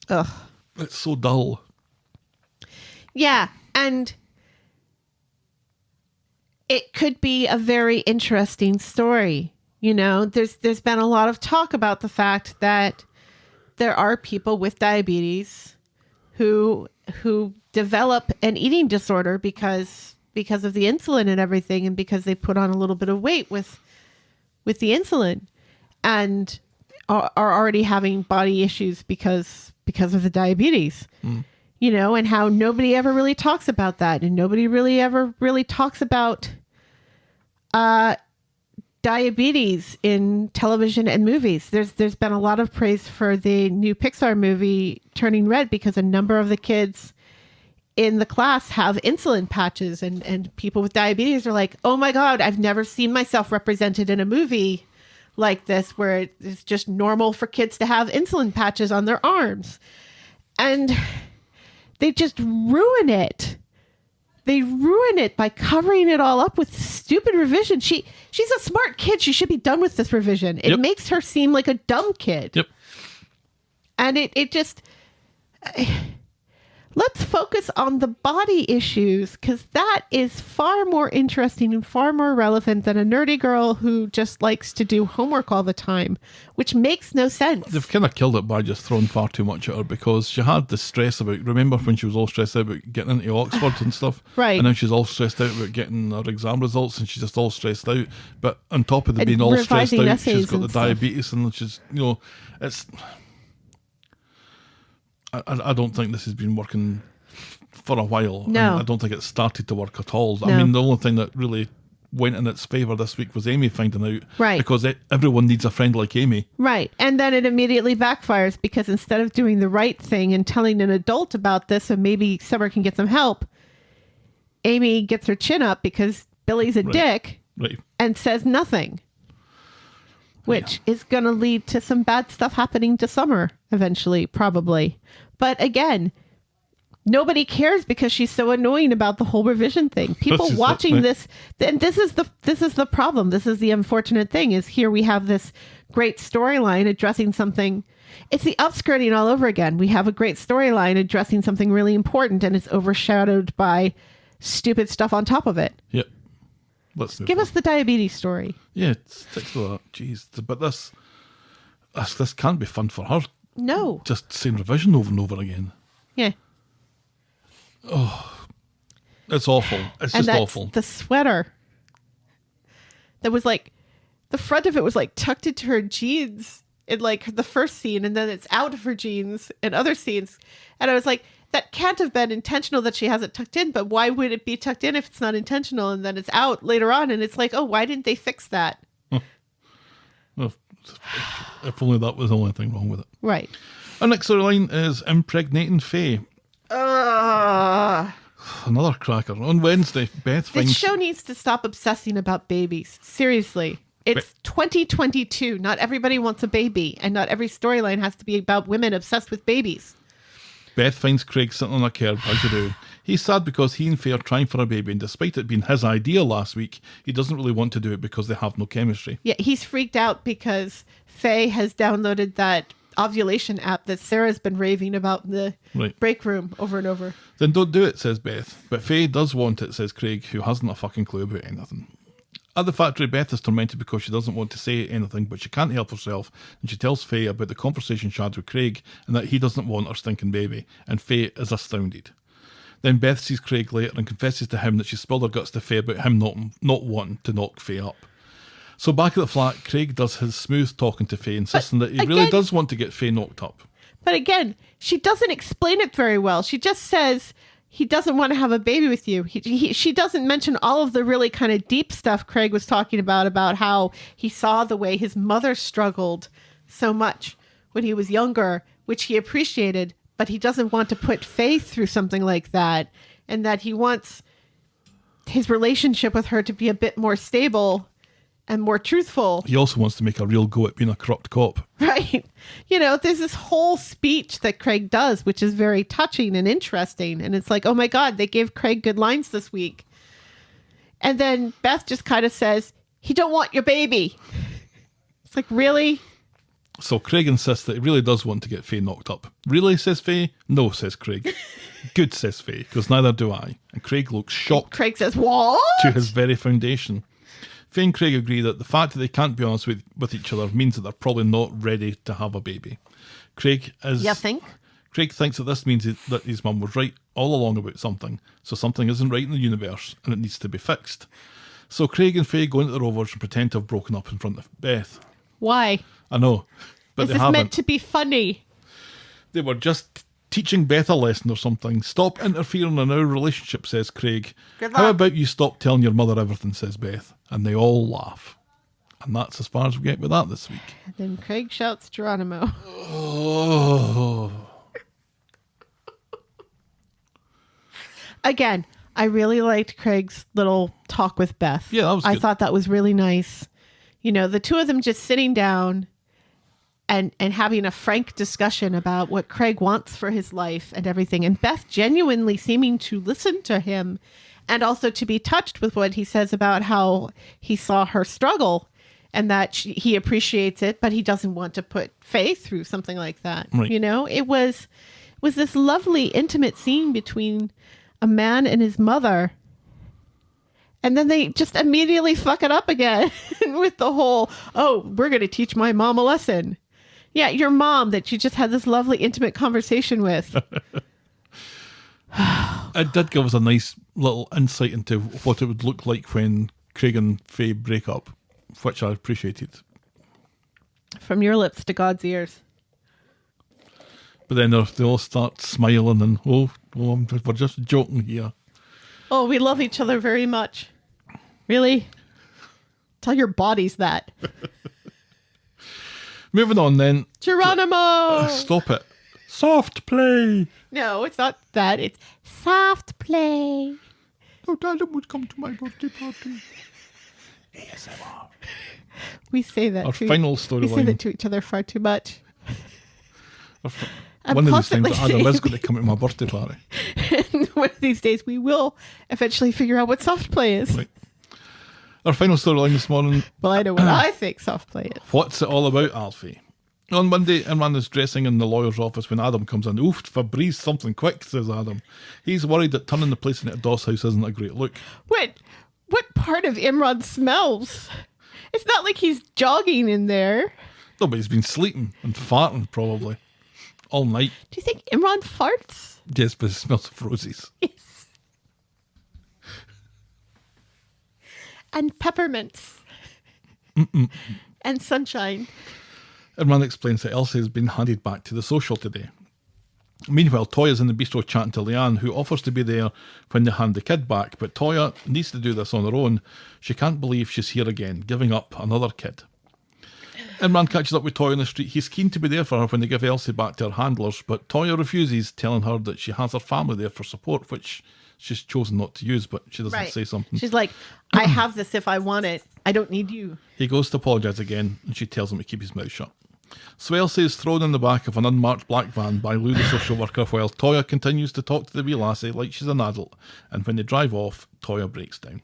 Ugh. It's so dull. Yeah, and it could be a very interesting story. There's been a lot of talk about the fact that there are people with diabetes who develop an eating disorder because of the insulin and everything, and because they put on a little bit of weight with the insulin, and are already having body issues because of the diabetes. And how nobody ever really talks about that, and nobody really ever really talks about diabetes in television and movies. There's been a lot of praise for the new Pixar movie Turning Red because a number of the kids in the class have insulin patches, and people with diabetes are like, oh my God, I've never seen myself represented in a movie like this where it's just normal for kids to have insulin patches on their arms. And they just ruin it. They ruin it by covering it all up with stupid revision. She's a smart kid. She should be done with this revision. It makes her seem like a dumb kid. Yep. And it just, let's focus on the body issues, because that is far more interesting and far more relevant than a nerdy girl who just likes to do homework all the time, which makes no sense. They've kind of killed it by just throwing far too much at her, because she had the stress about, remember when she was all stressed out about getting into Oxford and stuff? Right. And now she's all stressed out about getting her exam results, and she's just all stressed out. But on top of the And being all stressed revising out, she's essays got the and stuff. diabetes, and she's, it's... I don't think this has been working for a while. No. And I don't think it started to work at all. I No. mean, the only thing that really went in its favour this week was Amy finding out. Right. Because everyone needs a friend like Amy. Right. And then it immediately backfires, because instead of doing the right thing and telling an adult about this so maybe Summer can get some help, Amy gets her chin up because Billy's a dick Right. and says nothing, which is going to lead to some bad stuff happening to Summer eventually, probably. But again, nobody cares because she's so annoying about the whole revision thing. People This is watching it, this, and this is the problem. This is the unfortunate thing, is here we have this great storyline addressing something. It's the upskirting all over again. We have a great storyline addressing something really important, and it's overshadowed by stupid stuff on top of it. Yep. Let's move Give on. us the diabetes story. Yeah, stick to that. Jeez. But this can't be fun for her. No. Just same revision over and over again. Yeah. It's awful. It's And just that's awful. the sweater that was like, the front of it was like tucked into her jeans in like the first scene, and then it's out of her jeans in other scenes. And I was like, that can't have been intentional that she has it tucked in, but why would it be tucked in if it's not intentional? And then it's out later on, and it's like, oh, why didn't they fix that? Well, if only that was the only thing wrong with it. Right. Our next storyline is Impregnating Faye. Another cracker. On Wednesday, Beth This finds... show needs to stop obsessing about babies. Seriously. It's 2022. Not everybody wants a baby, and not every storyline has to be about women obsessed with babies. Beth finds Craig sitting on a curb, as you do. He's sad because he and Faye are trying for a baby, and despite it being his idea last week, he doesn't really want to do it because they have no chemistry. Yeah, he's freaked out because Faye has downloaded that ovulation app that Sarah's been raving about in the break room over and over. Then don't do it, says Beth. But Faye does want it, says Craig, who hasn't a fucking clue about anything. At the factory, Beth is tormented because she doesn't want to say anything, but she can't help herself, and she tells Faye about the conversation she had with Craig and that he doesn't want her stinking baby, and Faye is astounded. Then Beth sees Craig later and confesses to him that she spilled her guts to Faye about him not wanting to knock Faye up. So back at the flat, Craig does his smooth talking to Faye, insisting that he really does want to get Faye knocked up. But again, she doesn't explain it very well. She just says he doesn't want to have a baby with you. She doesn't mention all of the really kind of deep stuff Craig was talking about how he saw the way his mother struggled so much when he was younger, which he appreciated, but he doesn't want to put Faye through something like that, and that he wants his relationship with her to be a bit more stable and more truthful. He also wants to make a real go at being a corrupt cop. Right. You know, there's this whole speech that Craig does, which is very touching and interesting. And it's like, oh my God, they gave Craig good lines this week. And then Beth just kind of says, he don't want your baby. It's like, really? So Craig insists that he really does want to get Faye knocked up. Really, says Faye? No, says Craig. Good, says Faye, because neither do I. And Craig looks shocked Craig says, what? to his very foundation. Faye and Craig agree that the fact that they can't be honest with each other means that they're probably not ready to have a baby. Craig thinks that this means that his mum was right all along about something, so something isn't right in the universe and it needs to be fixed. So Craig and Faye go into the Rovers and pretend to have broken up in front of Beth. Why? I know, but Is they this haven't. meant to be funny? They were just teaching Beth a lesson or something. Stop interfering in our relationship, says Craig. Good How luck. about you stop telling your mother everything, says Beth. And they all laugh. And that's as far as we get with that this week. Then Craig shouts Geronimo. Oh. Again, I really liked Craig's little talk with Beth. Yeah, that was I good. thought that was really nice. You know, the two of them just sitting down and having a frank discussion about what Craig wants for his life and everything. And Beth genuinely seeming to listen to him and also to be touched with what he says about how he saw her struggle and that he appreciates it, but he doesn't want to put Faye through something like that. Right. You know, it was was this lovely, intimate scene between a man and his mother. And then they just immediately fuck it up again with the whole, oh, we're going to teach my mom a lesson. Yeah, your mom that you just had this lovely, intimate conversation with. It did give us a nice little insight into what it would look like when Craig and Faye break up, which I appreciated. From your lips to God's ears. But then they all start smiling and, we're just joking here. Oh, we love each other very much. Really? Tell your bodies that. Moving on then. Geronimo! Stop it. Soft play. No, it's not that. It's soft play. Oh, Dad would come to my birthday party. ASMR. We say that. Our final We say storyline. that to each other far too much. One of these times constantly Adam is saying- going to come to my birthday party. And one of these days we will eventually figure out what soft play is. Right. Our final storyline this morning. Well, I know what I think soft play is. What's it all about, Alfie? On Monday, Imran is dressing in the lawyer's office when Adam comes in. Oof, Fabrice, something quick, says Adam. He's worried that turning the place into a doss house isn't a great look. What part of Imran smells? It's not like he's jogging in there. No, but he's been sleeping and farting probably all night. Do you think Imran farts? Yes, but it smells of roses. Yes. And peppermints. And sunshine. Imran explains that Elsie has been handed back to the social today. Meanwhile, Toyah's in the bistro chatting to Leanne, who offers to be there when they hand the kid back, but Toyah needs to do this on her own. She can't believe she's here again, giving up another kid. Imran catches up with Toyah in the street. He's keen to be there for her when they give Elsie back to her handlers, but Toyah refuses, telling her that she has her family there for support, which she's chosen not to use, but she doesn't say something. She's like, I have this if I want it. I don't need you. He goes to apologise again, and she tells him to keep his mouth shut. So Elsie is thrown in the back of an unmarked black van by Lou the social worker, while Toyah continues to talk to the wee lassie like she's an adult, and when they drive off, Toyah breaks down.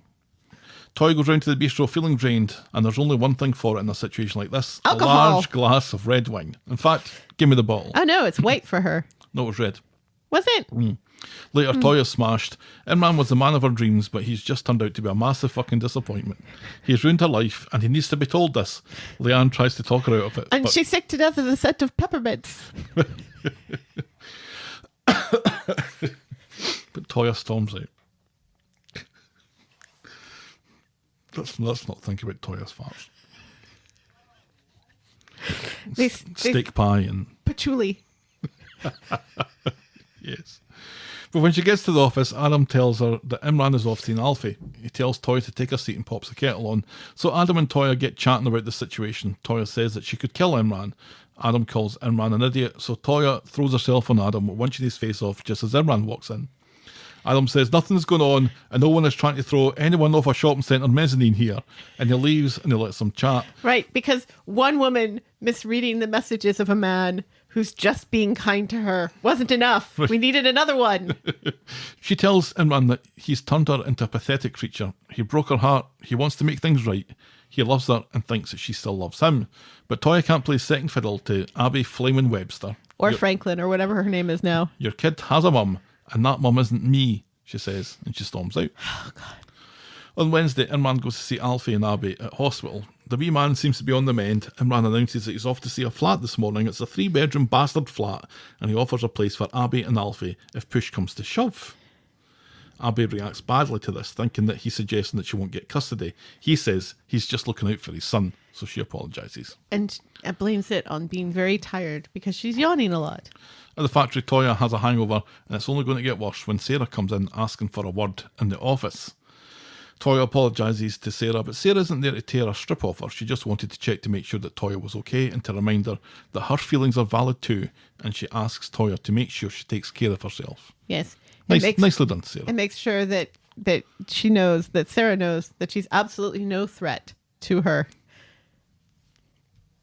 Toyah goes round to the bistro feeling drained, and there's only one thing for it in a situation like this. Alcohol. A large glass of red wine. In fact, give me the bottle. Oh no, it's white for her. No, it was red. Was it? Later, Toyah smashed. Imran was the man of her dreams, but he's just turned out to be a massive fucking disappointment. He's ruined her life, and he needs to be told this. Leanne tries to talk her out of it. And but she's sick to death of the scent of peppermints. but Toyah storms out. Let's not think about Toyah's farts. Steak pie and... Patchouli. Yes. But when she gets to the office, Adam tells her that Imran is off seeing Alfie. He tells Toyah to take a seat and pops the kettle on. So Adam and Toyah get chatting about the situation. Toyah says that she could kill Imran. Adam calls Imran an idiot, so Toyah throws herself on Adam, winching his face off just as Imran walks in. Adam says nothing's going on and no one is trying to throw anyone off a shopping centre mezzanine here. And he leaves and he lets them chat. Right, because one woman misreading the messages of a man who's just being kind to her wasn't enough. We needed another one. She tells Imran that he's turned her into a pathetic creature. He broke her heart. He wants to make things right. He loves her and thinks that she still loves him. But Toyah can't play second fiddle to Abby Flamin Webster. Or Franklin, or whatever her name is now. Your kid has a mum, and that mum isn't me, she says, and she storms out. Oh, God. On Wednesday, Imran goes to see Alfie and Abby at hospital. The wee man seems to be on the mend. Imran announces that he's off to see a flat this morning. It's a 3-bedroom bastard flat, and he offers a place for Abby and Alfie if push comes to shove. Abby reacts badly to this, thinking that he's suggesting that she won't get custody. He says he's just looking out for his son, so she apologises. And blames it on being very tired because she's yawning a lot. At the factory, Toyah has a hangover, and it's only going to get worse when Sarah comes in asking for a word in the office. Toyah apologises to Sarah, but Sarah isn't there to tear a strip off her. She just wanted to check to make sure that Toyah was okay and to remind her that her feelings are valid too, and she asks Toyah to make sure she takes care of herself. Yes. Nicely done, Sarah. And makes sure that she knows, that Sarah knows that she's absolutely no threat to her.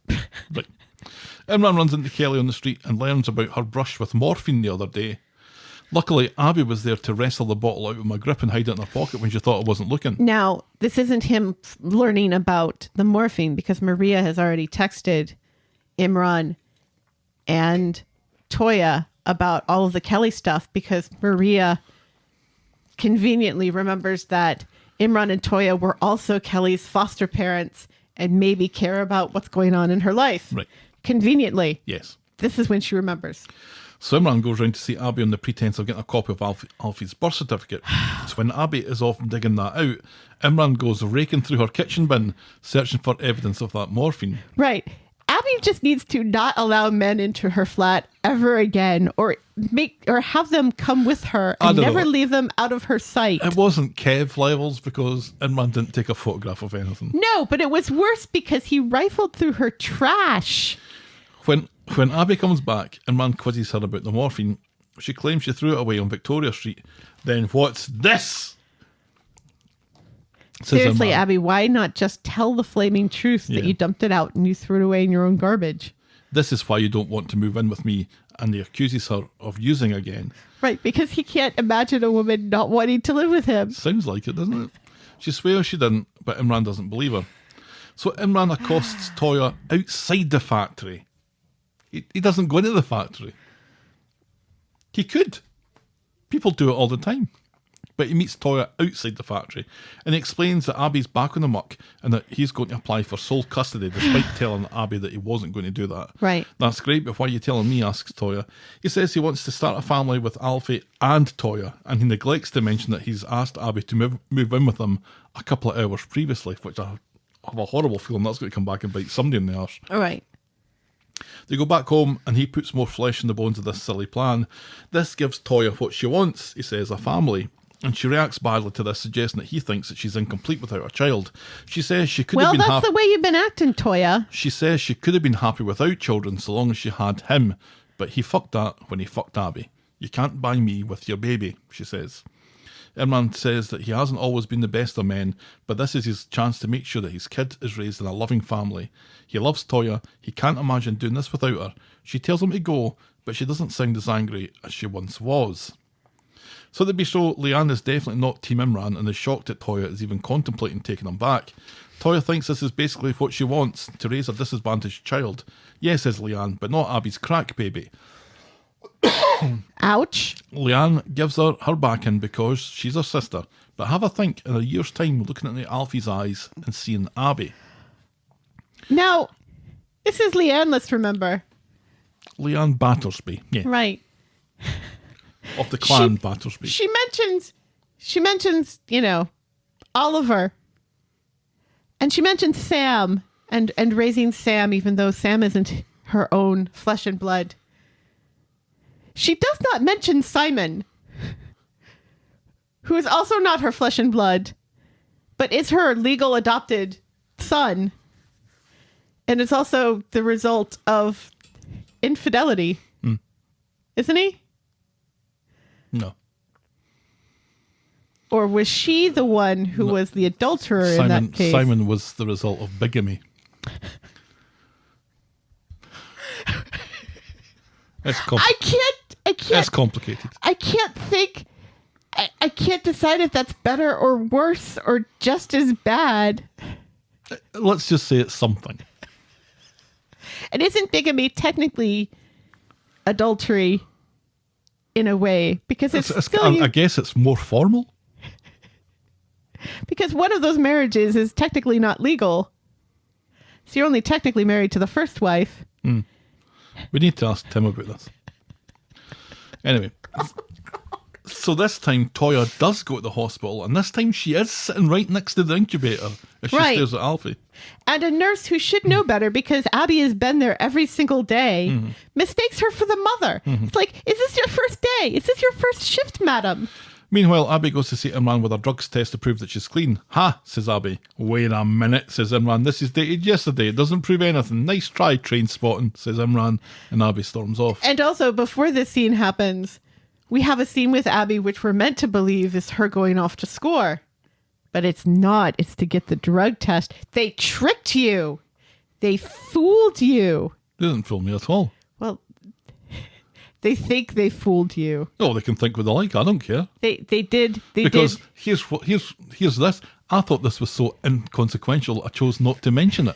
Right. Imran runs into Kelly on the street and learns about her brush with morphine the other day. Luckily, Abby was there to wrestle the bottle out of my grip and hide it in her pocket when she thought I wasn't looking. Now, this isn't him learning about the morphine because Maria has already texted Imran and Toyah about all of the Kelly stuff because Maria conveniently remembers that Imran and Toyah were also Kelly's foster parents and maybe care about what's going on in her life. Right. Conveniently. Yes. This is when she remembers. So Imran goes round to see Abby on the pretense of getting a copy of Alfie's birth certificate. So when Abby is off digging that out, Imran goes raking through her kitchen bin, searching for evidence of that morphine. Right. Abby just needs to not allow men into her flat ever again, or have them come with her and never leave them out of her sight. It wasn't Kev levels because Imran didn't take a photograph of anything. No, but it was worse because he rifled through her trash. When Abby comes back, Imran quizzes her about the morphine. She claims she threw it away on Victoria Street. Then what's this? Says Seriously, Imran. Abby, why not just tell the flaming truth that you dumped it out and you threw it away in your own garbage? This is why you don't want to move in with me. And he accuses her of using again. Right, because he can't imagine a woman not wanting to live with him. Sounds like it, doesn't it? She swears she didn't, but Imran doesn't believe her. So Imran accosts Toyah outside the factory. He doesn't go into the factory. He could. People do it all the time. But he meets Toyah outside the factory and he explains that Abby's back on the muck and that he's going to apply for sole custody despite telling Abby that he wasn't going to do that. Right. That's great, but why are you telling me, asks Toyah. He says he wants to start a family with Alfie and Toyah, and he neglects to mention that he's asked Abby to move in with him a couple of hours previously, which I have a horrible feeling that's going to come back and bite somebody in the arse. All right. They go back home and he puts more flesh in the bones of this silly plan. This gives Toyah what she wants, he says, a family. And she reacts badly to this, suggesting that he thinks that she's incomplete without a child. She says she could have been Well, that's the way you've been acting, Toyah. She says she could have been happy without children so long as she had him, but he fucked that when he fucked Abby. You can't buy me with your baby, she says. Imran says that he hasn't always been the best of men, but this is his chance to make sure that his kid is raised in a loving family. He loves Toyah. He can't imagine doing this without her. She tells him to go, but she doesn't sound as angry as she once was. So to be so, Leanne is definitely not Team Imran and is shocked that Toyah is even contemplating taking him back. Toyah thinks this is basically what she wants, to raise a disadvantaged child. Yes, says Leanne, but not Abby's crack baby. Ouch. Leanne gives her backing because she's her sister, but have a think in a year's time looking into Alfie's eyes and seeing Abby. Now, this is Leanne, let's remember. Leanne Battersby, yeah, Right. of the clan Battersby. She mentions, Oliver. And she mentions Sam and raising Sam, even though Sam isn't her own flesh and blood. She does not mention Simon, who is also not her flesh and blood, but is her legal adopted son. And it's also the result of infidelity. Isn't he? No. Or was she the one who was the adulterer in that case? Simon was the result of bigamy. It's I can't. It's complicated. I can't think. I can't decide if that's better or worse or just as bad. Let's just say it's something. And isn't bigamy technically adultery in a way? Because it's still I guess it's more formal. Because one of those marriages is technically not legal. So you're only technically married to the first wife. We need to ask Tim about this. Anyway, so this time Toyah does go to the hospital, and this time she is sitting right next to the incubator as she stares at Alfie. And a nurse who should know better because Abby has been there every single day mistakes her for the mother. It's like, is this your first day? Is this your first shift, madam? Meanwhile, Abby goes to see Imran with her drugs test to prove that she's clean. Ha, says Abby. Wait a minute, says Imran. This is dated yesterday. It doesn't prove anything. Nice try, train spotting, says Imran. And Abby storms off. And also, before this scene happens, we have a scene with Abby which we're meant to believe is her going off to score. But it's not. It's to get the drug test. They tricked you. They fooled you. They didn't fool me at all. Well, they think they fooled you. Oh, they can think what they like. I don't care. They did. Because here's this. I thought this was so inconsequential, I chose not to mention it.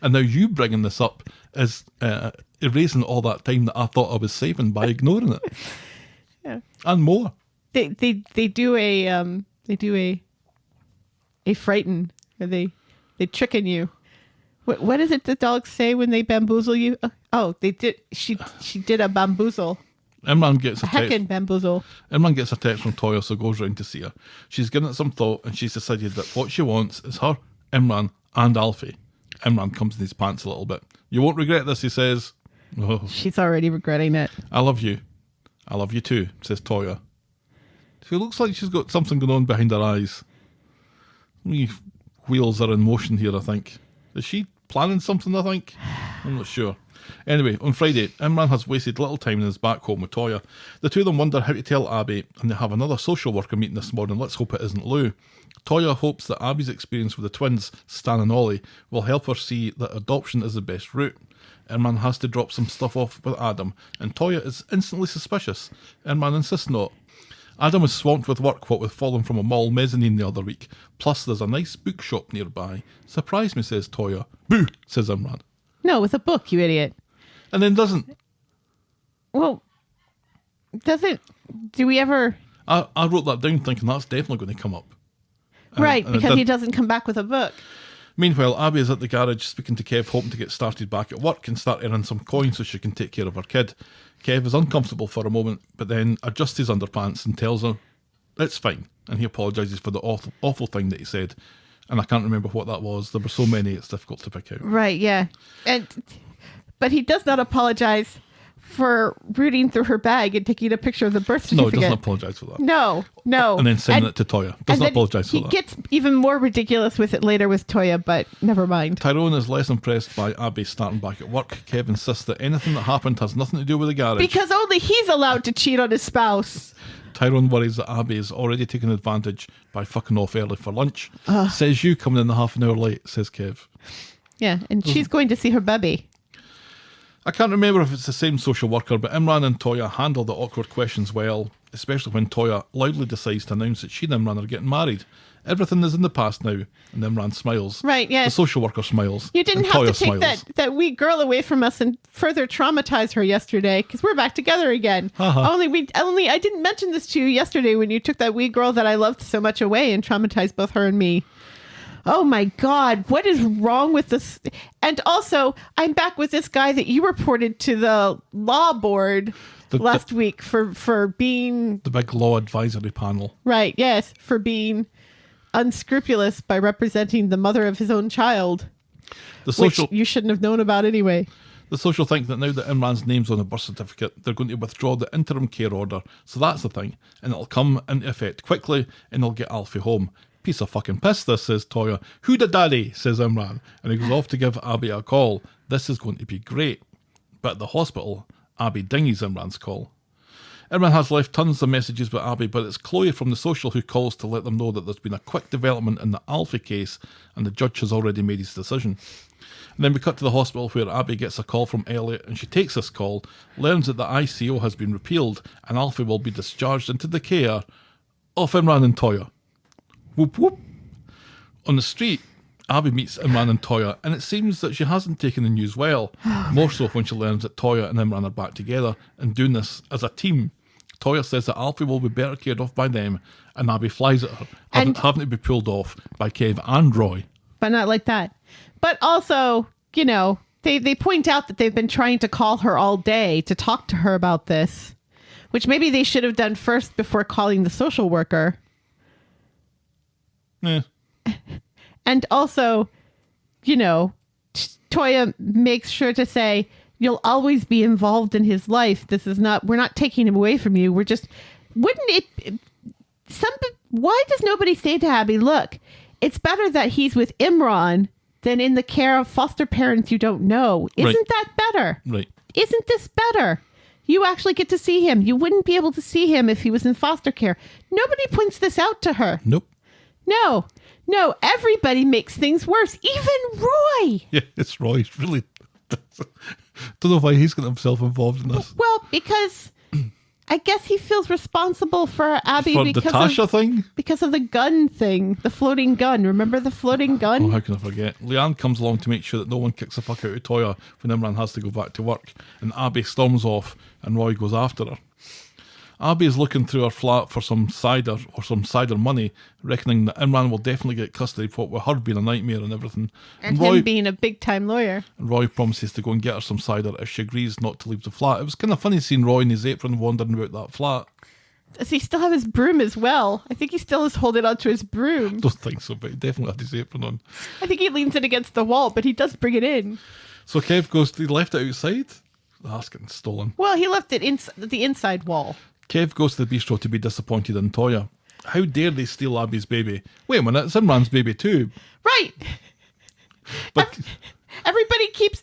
And now you bringing this up is erasing all that time that I thought I was saving by ignoring it. Yeah. And more. They do a frighten, or they tricken you. What is it the dogs say when they bamboozle you? Oh, they did. She did a bamboozle. Imran gets a Heckin' text. bamboozle. Imran gets a text from Toyah, so goes round to see her. She's given it some thought, and she's decided that what she wants is her, Imran, and Alfie. Imran comes in his pants a little bit. You won't regret this, he says. Oh, She's already regretting it. I love you. I love you too, says Toyah. She looks like she's got something going on behind her eyes. Wee wheels are in motion here, I think. Is she planning something, I think? I'm not sure. Anyway, on Friday, Imran has wasted little time in his back home with Toyah. The two of them wonder how to tell Abby, and they have another social worker meeting this morning. Let's hope it isn't Lou. Toyah hopes that Abby's experience with the twins, Stan and Ollie, will help her see that adoption is the best route. Imran has to drop some stuff off with Adam, and Toyah is instantly suspicious. Imran insists not. Adam is swamped with work, what with falling from a mall mezzanine the other week. Plus, there's a nice bookshop nearby. Surprise me, says Toyah. Boo, says Imran. No, with a book, you idiot. And then doesn't. Well, doesn't. Do we ever? I wrote that down thinking that's definitely going to come up. Right, and it because did. he doesn't come back with a book. Meanwhile, Abby is at the garage speaking to Kev, hoping to get started back at work and start earning some coins so she can take care of her kid. Kev is uncomfortable for a moment, but then adjusts his underpants and tells her it's fine, and he apologises for the awful thing that he said. And I can't remember what that was. There were so many, it's difficult to pick out. Right, yeah. But he does not apologize for rooting through her bag and taking a picture of the birth certificate. No, he doesn't apologise for that. No. And then sending it to Toyah. Doesn't apologise for that. He gets even more ridiculous with it later with Toyah, but never mind. Tyrone is less impressed by Abby starting back at work. Kev insists that anything that happened has nothing to do with the garage. Because only he's allowed to cheat on his spouse. Tyrone worries that Abby is already taken advantage by fucking off early for lunch. Says you coming in a half an hour late, says Kev. Yeah, and she's going to see her baby. I can't remember if it's the same social worker, but Imran and Toyah handle the awkward questions well, especially when Toyah loudly decides to announce that she and Imran are getting married. Everything is in the past now, and Imran smiles. Right, yes. The social worker smiles. You didn't and have Toyah to take smiles. that wee girl away from us and further traumatize her yesterday, because we're back together again. Only I didn't mention this to you yesterday when you took that wee girl that I loved so much away and traumatized both her and me. Oh my God, what is wrong with this? And also, I'm back with this guy that you reported to the law board last week for being... The big law advisory panel. Right, yes, for being unscrupulous by representing the mother of his own child. Which you shouldn't have known about anyway. The social think that now that Imran's name's on the birth certificate, they're going to withdraw the interim care order. So that's the thing. And it'll come into effect quickly and they'll get Alfie home. Piece of fucking piss, this, says Toyah. Who the daddy, says Imran. And he goes off to give Abby a call. This is going to be great. But at the hospital, Abby dingies Imran's call. Imran has left tons of messages with Abby, but it's Chloe from the social who calls to let them know that there's been a quick development in the Alfie case and the judge has already made his decision. And then we cut to the hospital where Abby gets a call from Elliot and she takes this call, learns that the ICO has been repealed and Alfie will be discharged into the care of Imran and Toyah. Whoop whoop. On the street, Abby meets Imran and Toyah, and it seems that she hasn't taken the news well, more so when she learns that Toyah and Imran are back together and doing this as a team. Toyah says that Alfie will be better cared of by them, and Abby flies at her, having to be pulled off by Kev and Roy. But not like that. But also, you know, they point out that they've been trying to call her all day to talk to her about this, which maybe they should have done first before calling the social worker. Yeah. And also, you know, Toyah makes sure to say, you'll always be involved in his life. This is not, we're not taking him away from you. We're just, why does nobody say to Abby, look, it's better that he's with Imran than in the care of foster parents you don't know. Isn't that better? Right. Isn't this better? You actually get to see him. You wouldn't be able to see him if he was in foster care. Nobody points this out to her. Nope. No, everybody makes things worse. Even Roy. Yeah, it's Roy. He's really... Don't know why he's got himself involved in this. Well, because I guess he feels responsible for Abby For the Tasha thing? because of the gun thing, the floating gun. Remember the floating gun? Oh, how can I forget? Leanne comes along to make sure that no one kicks the fuck out of Toyah when Imran has to go back to work, and Abby storms off and Roy goes after her. Abby is looking through her flat for some cider or some cider money, reckoning that Imran will definitely get custody for what with her being a nightmare and everything. And Roy, him being a big-time lawyer. and Roy promises to go and get her some cider if she agrees not to leave the flat. It was kind of funny seeing Roy in his apron wandering about that flat. Does he still have his broom as well? I think he still is holding onto his broom. Don't think so, but he definitely had his apron on. I think he leans it against the wall, but he does bring it in. So Kev goes, he left it outside? That's getting stolen. Well, he left it the inside wall. Kev goes to the bistro to be disappointed in Toyah. How dare they steal Abby's baby? Wait a minute, it's Imran's baby too. Right. But Everybody keeps...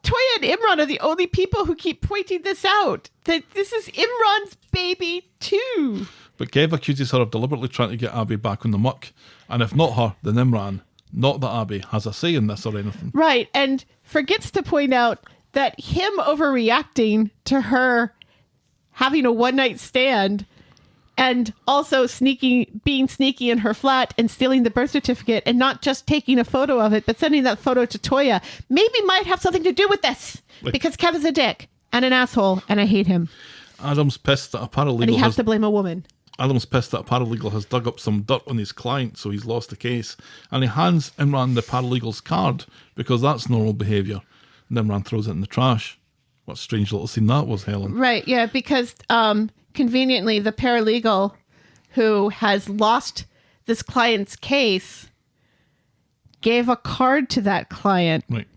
Toyah and Imran are the only people who keep pointing this out. That this is Imran's baby too. But Kev accuses her of deliberately trying to get Abby back on the muck. And if not her, then Imran. Not that Abby has a say in this or anything. Right, and forgets to point out that him overreacting to her having a one-night stand and also being sneaky in her flat and stealing the birth certificate and not just taking a photo of it, but sending that photo to Toyah, maybe might have something to do with this. Like- Because Kevin's a dick and an asshole, and I hate him. Adam's pissed that a paralegal And he has to blame a woman. Adam's pissed that a paralegal has dug up some dirt on his client, so he's lost the case. And he hands Imran the paralegal's card because that's normal behaviour. And Imran throws it in the trash. What a strange little scene that was, Helen. Right, yeah, because conveniently the paralegal who has lost this client's case gave a card to that client Right.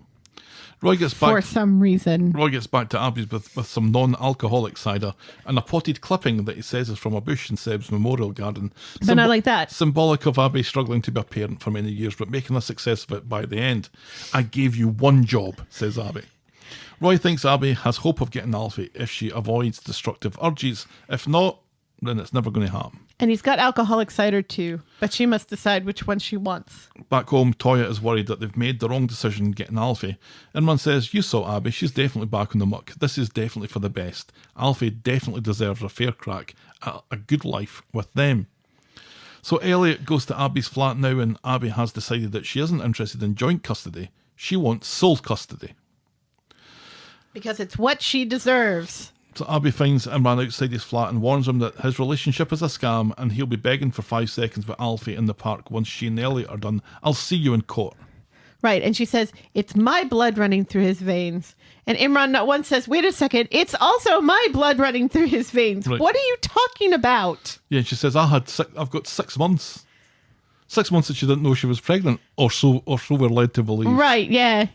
Roy gets for back. some reason. Roy gets back to Abby's with some non-alcoholic cider and a potted clipping that he says is from a bush in Seb's memorial garden. But not like that. Symbolic of Abby struggling to be a parent for many years, but making a success of it by the end. I gave you one job, says Abby. Roy thinks Abby has hope of getting Alfie if she avoids destructive urges. If not, then it's never going to happen. And he's got alcoholic cider too, but she must decide which one she wants. Back home, Toyah is worried that they've made the wrong decision getting Alfie. Imran says, you saw Abby, she's definitely back on the muck. This is definitely for the best. Alfie definitely deserves a fair crack at a good life with them. So Elliot goes to Abby's flat now, and Abby has decided that she isn't interested in joint custody. She wants sole custody. Because it's what she deserves. So Abby finds Imran outside his flat and warns him that his relationship is a scam and he'll be begging for 5 seconds with Alfie in the park once she and Elliot are done. I'll see you in court. Right, and she says, it's my blood running through his veins. And Imran not once says, wait a second, it's also my blood running through his veins. Right. What are you talking about? Yeah, she says, I've got 6 months. 6 months that she didn't know she was pregnant, or so we're led to believe. Right, yeah.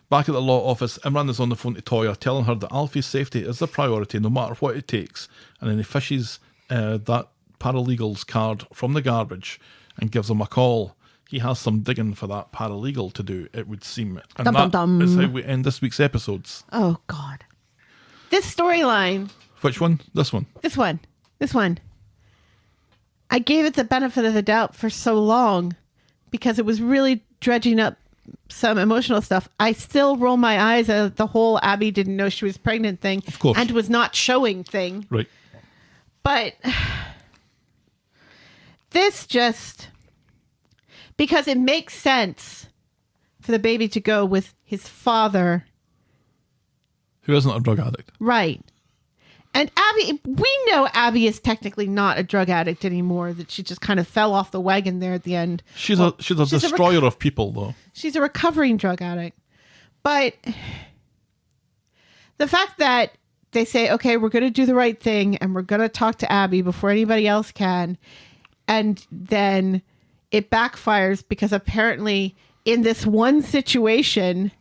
Back at the law office, Imran is on the phone to Toyah, telling her that Alfie's safety is the priority no matter what it takes. And then he fishes that paralegal's card from the garbage and gives him a call. He has some digging for that paralegal to do, it would seem. And Dum, that dum, dum. is how we end this week's episodes. Oh, God. This storyline, Which one? This one. this one. I gave it the benefit of the doubt for so long because it was really dredging up some emotional stuff. I still roll my eyes at the whole Abby didn't know she was pregnant thing. Of course. And was not showing thing. Right. But this just... Because it makes sense for the baby to go with his father. Who isn't a drug addict? Right. And Abby, we know Abby is technically not a drug addict anymore, that she just kind of fell off the wagon there at the end. She's a destroyer of people, though. She's a recovering drug addict. But the fact that they say, okay, we're going to do the right thing and we're going to talk to Abby before anybody else can. And then it backfires because apparently in this one situation,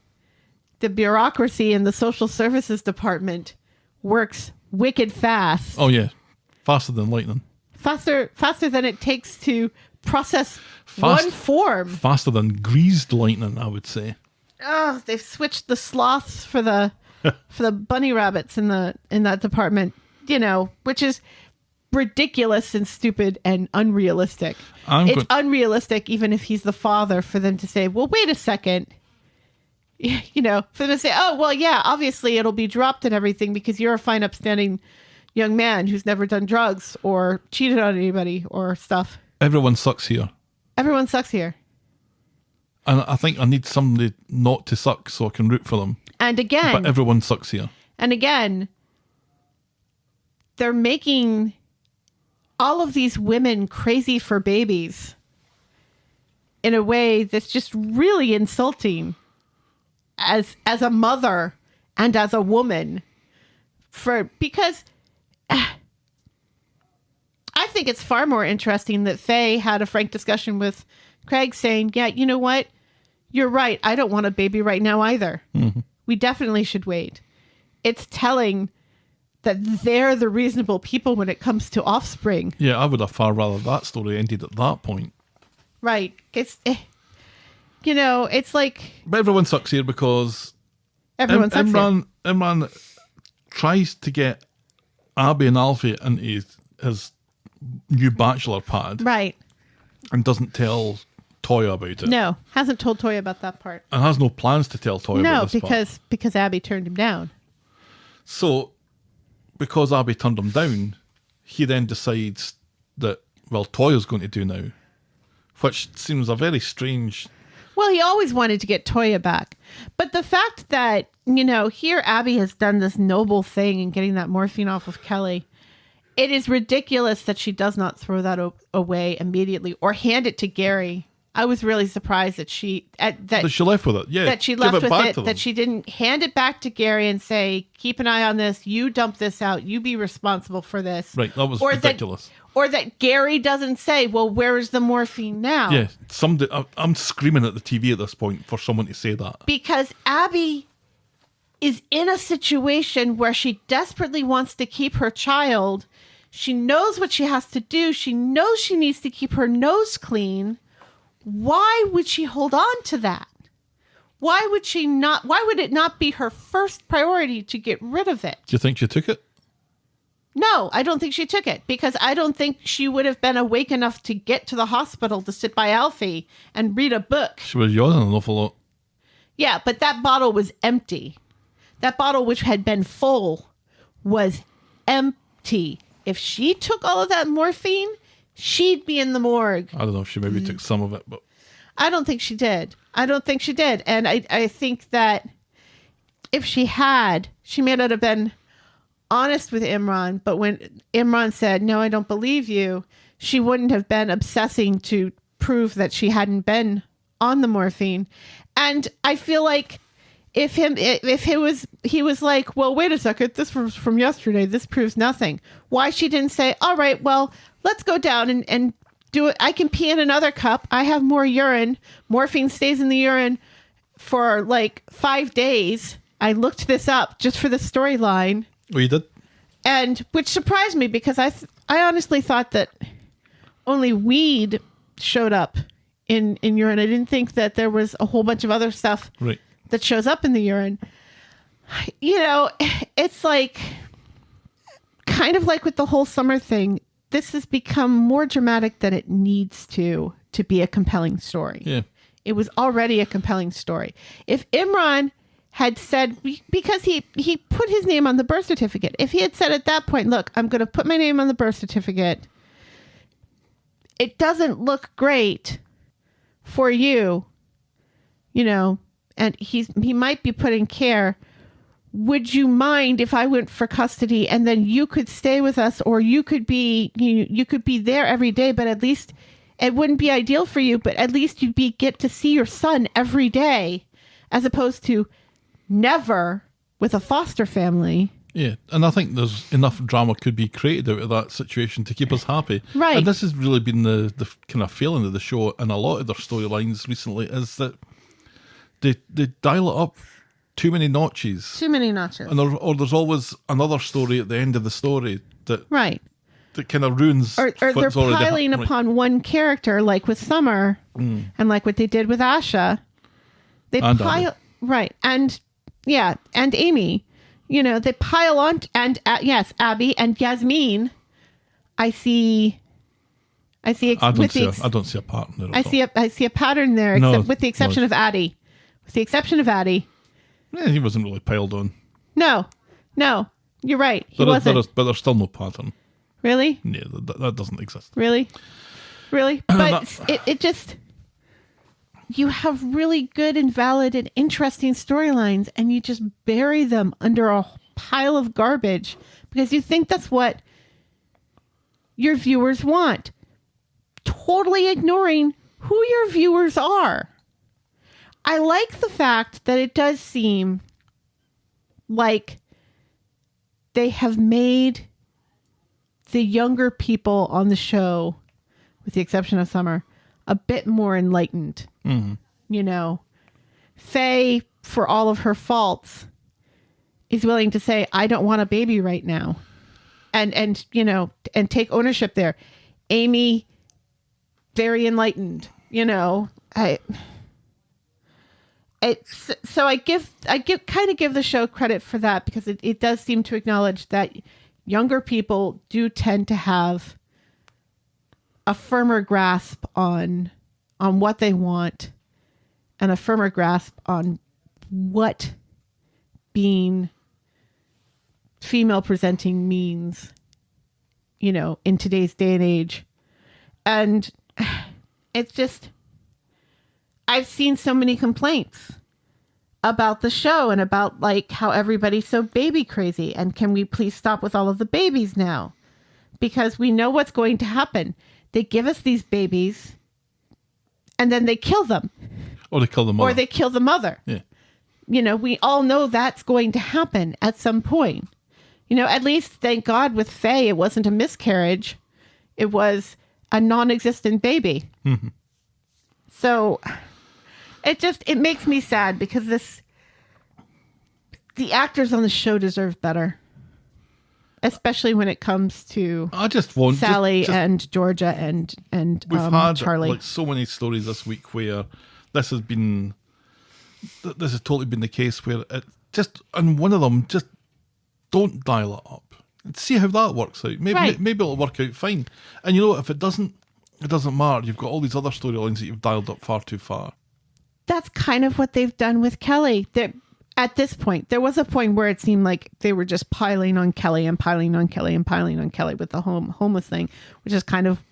the bureaucracy in the social services department works wicked fast. Oh, yeah. Faster than lightning. Faster than it takes to process one form. Faster than greased lightning, I would say. Oh, they've switched the sloths for the bunny rabbits in that department, which is ridiculous and stupid and unrealistic. It's unrealistic even if he's the father for them to say, well, wait a second. For them to say, oh, well, yeah, obviously it'll be dropped and everything because you're a fine, upstanding, young man who's never done drugs or cheated on anybody or stuff. Everyone sucks here. Everyone sucks here. And I think I need somebody not to suck so I can root for them. And again... But everyone sucks here. And again, they're making all of these women crazy for babies in a way that's just really insulting as a mother and as a woman. Because I think it's far more interesting that Faye had a frank discussion with Craig saying, yeah, you know what? You're right. I don't want a baby right now either. Mm-hmm. We definitely should wait. It's telling that they're the reasonable people when it comes to offspring. Yeah, I would have far rather that story ended at that point. Right. It's, it's like... But everyone sucks here because everyone sucks here. Imran tries to get Abby and Alfie into his new bachelor pad. Right. And doesn't tell Toyah about it. No, hasn't told Toyah about that part. And has no plans to tell Toyah about this part. because Abby turned him down. So, because Abby turned him down, he then decides that, well, Toyah's going to do now. Which seems a very strange... Well, he always wanted to get Toyah back. But the fact that, here Abby has done this noble thing in getting that morphine off of Kelly, it is ridiculous that she does not throw that away immediately or hand it to Gary. I was really surprised that she left with it. Yeah, that she left with it. That she didn't hand it back to Gary and say, "Keep an eye on this. You dump this out. You be responsible for this." Right, that was ridiculous. Or that Gary doesn't say, "Well, where is the morphine now?" Yeah, I'm screaming at the TV at this point for someone to say that because Abby is in a situation where she desperately wants to keep her child. She knows what she has to do. She knows she needs to keep her nose clean. Why would she hold on to that? Why would she not? Why would it not be her first priority to get rid of it? Do you think she took it? No, I don't think she took it because I don't think she would have been awake enough to get to the hospital to sit by Alfie and read a book. She was yawning an awful lot. Yeah, but that bottle was empty. That bottle, which had been full, was empty. If she took all of that morphine, she'd be in the morgue. I don't know if she maybe took some of it, but... I don't think she did. And I think that if she had, she may not have been honest with Imran, but when Imran said, "No, I don't believe you," she wouldn't have been obsessing to prove that she hadn't been on the morphine. And I feel like if he was like, "Well, wait a second, this was from yesterday. This proves nothing." Why she didn't say, "All right, well, let's go down and do it. I can pee in another cup. I have more urine. Morphine stays in the urine for like 5 days. I looked this up just for the storyline." Oh, you did? And which surprised me because I honestly thought that only weed showed up in urine. I didn't think that there was a whole bunch of other stuff that shows up in the urine. It's like kind of like with the whole summer thing. This has become more dramatic than it needs to be a compelling story. Yeah. It was already a compelling story. If Imran had said, because he put his name on the birth certificate, if he had said at that point, "Look, I'm going to put my name on the birth certificate. It doesn't look great for you, and he might be put in care. Would you mind if I went for custody and then you could stay with us, or you could be there every day, but at least it wouldn't be ideal for you, but at least you'd get to see your son every day, as opposed to never with a foster family." Yeah, and I think there's enough drama could be created out of that situation to keep us happy. Right. And this has really been the kind of failing of the show in a lot of their storylines recently, is that they dial it up too many notches. Too many notches. And there's always another story at the end of the story that kind of ruins or they're what's already piling upon one character, like with Summer and like what they did with Asha. They pile... Abby. Right. And Amy, they pile on, and yes, Abby and Yasmin. I don't see a pattern there. I see a pattern there, with the exception of Addie. With the exception of Addie. Yeah, he wasn't really piled on. No. You're right. He But wasn't. there's still no pattern. Really? Yeah, that doesn't exist. Really? But it just... You have really good and valid and interesting storylines, and you just bury them under a pile of garbage because you think that's what your viewers want. Totally ignoring who your viewers are. I like the fact that it does seem like they have made the younger people on the show, with the exception of Summer, a bit more enlightened. Mm-hmm. You know, Faye, for all of her faults, is willing to say, I don't want a baby right now. And you know, and take ownership there. Amy, very enlightened, you know. So I kind of give the show credit for that because it does seem to acknowledge that younger people do tend to have a firmer grasp on what they want and a firmer grasp on what being female presenting means, you know, in today's day and age. And it's just, I've seen so many complaints about the show and about like how everybody's so baby crazy. And can we please stop with all of the babies now? Because we know what's going to happen. They give us these babies and then they kill them. Or they kill the mother. Or they kill the mother. Yeah. You know, we all know that's going to happen at some point. You know, at least, thank God, with Faye, it wasn't a miscarriage. It was a non-existent baby. Mm-hmm. So it makes me sad because the actors on the show deserve better. Especially when it comes to I just want Sally just, and Georgia and we've had Charlie. like so many stories this week where this has totally been the case where it just, and one of them, just don't dial it up. See how that works out. Maybe it'll work out fine. And you know, if it doesn't matter. You've got all these other storylines that you've dialed up far too far. That's kind of what they've done with Kelly. At this point, there was a point where it seemed like they were just piling on Kelly and piling on Kelly and piling on Kelly with the homeless thing, which is kind of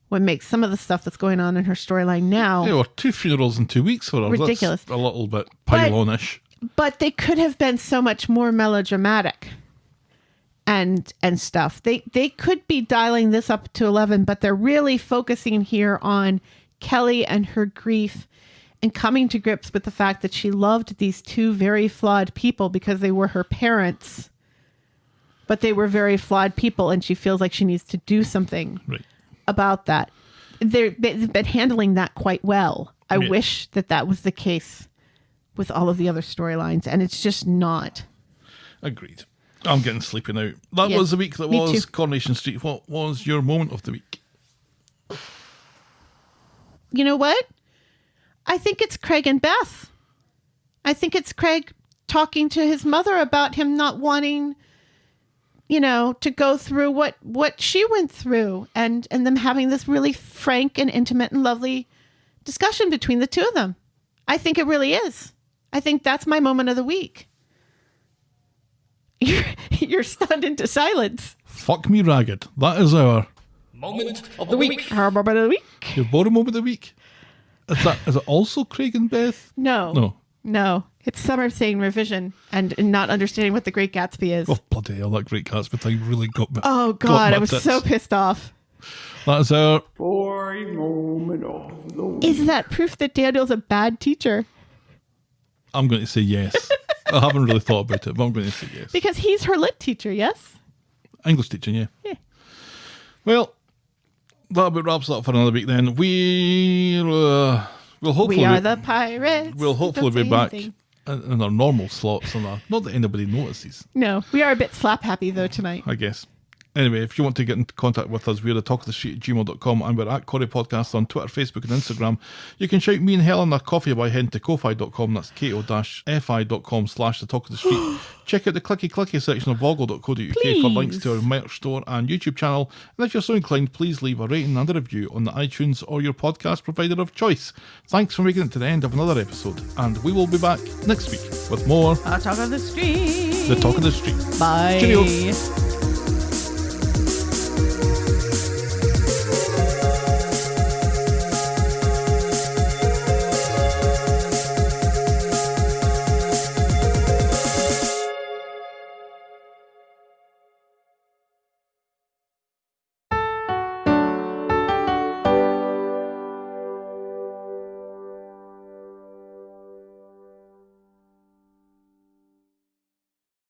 what makes some of the stuff that's going on in her storyline now. Yeah, well, 2 funerals in 2 weeks for her. Ridiculous. That's a little bit pile-on-ish. But they could have been so much more melodramatic and stuff. They could be dialing this up to 11, but they're really focusing here on Kelly and her grief and coming to grips with the fact that she loved these two very flawed people because they were her parents, but they were very flawed people, and she feels like she needs to do something about that. They've been handling that quite well. I wish that was the case with all of the other storylines, and it's just not. Agreed. I'm getting sleepy now. That was the week that was Coronation Street. What was your moment of the week? You know what? I think it's Craig and Beth. I think it's Craig talking to his mother about him not wanting, to go through what she went through, and them having this really frank and intimate and lovely discussion between the two of them. I think it really is. I think that's my moment of the week. You're stunned into silence. Fuck me ragged. That is our moment of the week. Our moment of the week. Your bottom moment of the week. Is it also Craig and Beth? No. It's Summer saying revision and not understanding what the Great Gatsby is. Oh, bloody hell, that Great Gatsby thing really got me. Oh, God, I was so pissed off. That is our moment of the week. Is that proof that Daniel's a bad teacher? I'm going to say yes. I haven't really thought about it, but I'm going to say yes. Because he's her lit teacher, yes? English teacher, yeah. Well, that about wraps it up for another week then. We'll hopefully... We are the pirates. We'll hopefully be back in our normal slots. Not that anybody notices. No, we are a bit slap happy though tonight. I guess. Anyway, if you want to get in contact with us, we're the talkofthestreet@gmail.com, and we're at Corrie Podcast on Twitter, Facebook and Instagram. You can shout me and Helen a coffee by heading to ko-fi.com, that's ko-fi.com/the talk of the street. Check out the clicky section of voggle.co.uk for links to our merch store and YouTube channel. And if you're so inclined, please leave a rating and a review on the iTunes or your podcast provider of choice. Thanks for making it to the end of another episode, and we will be back next week with more Talk of the Street. The Talk of the Street. Bye. Cheerio.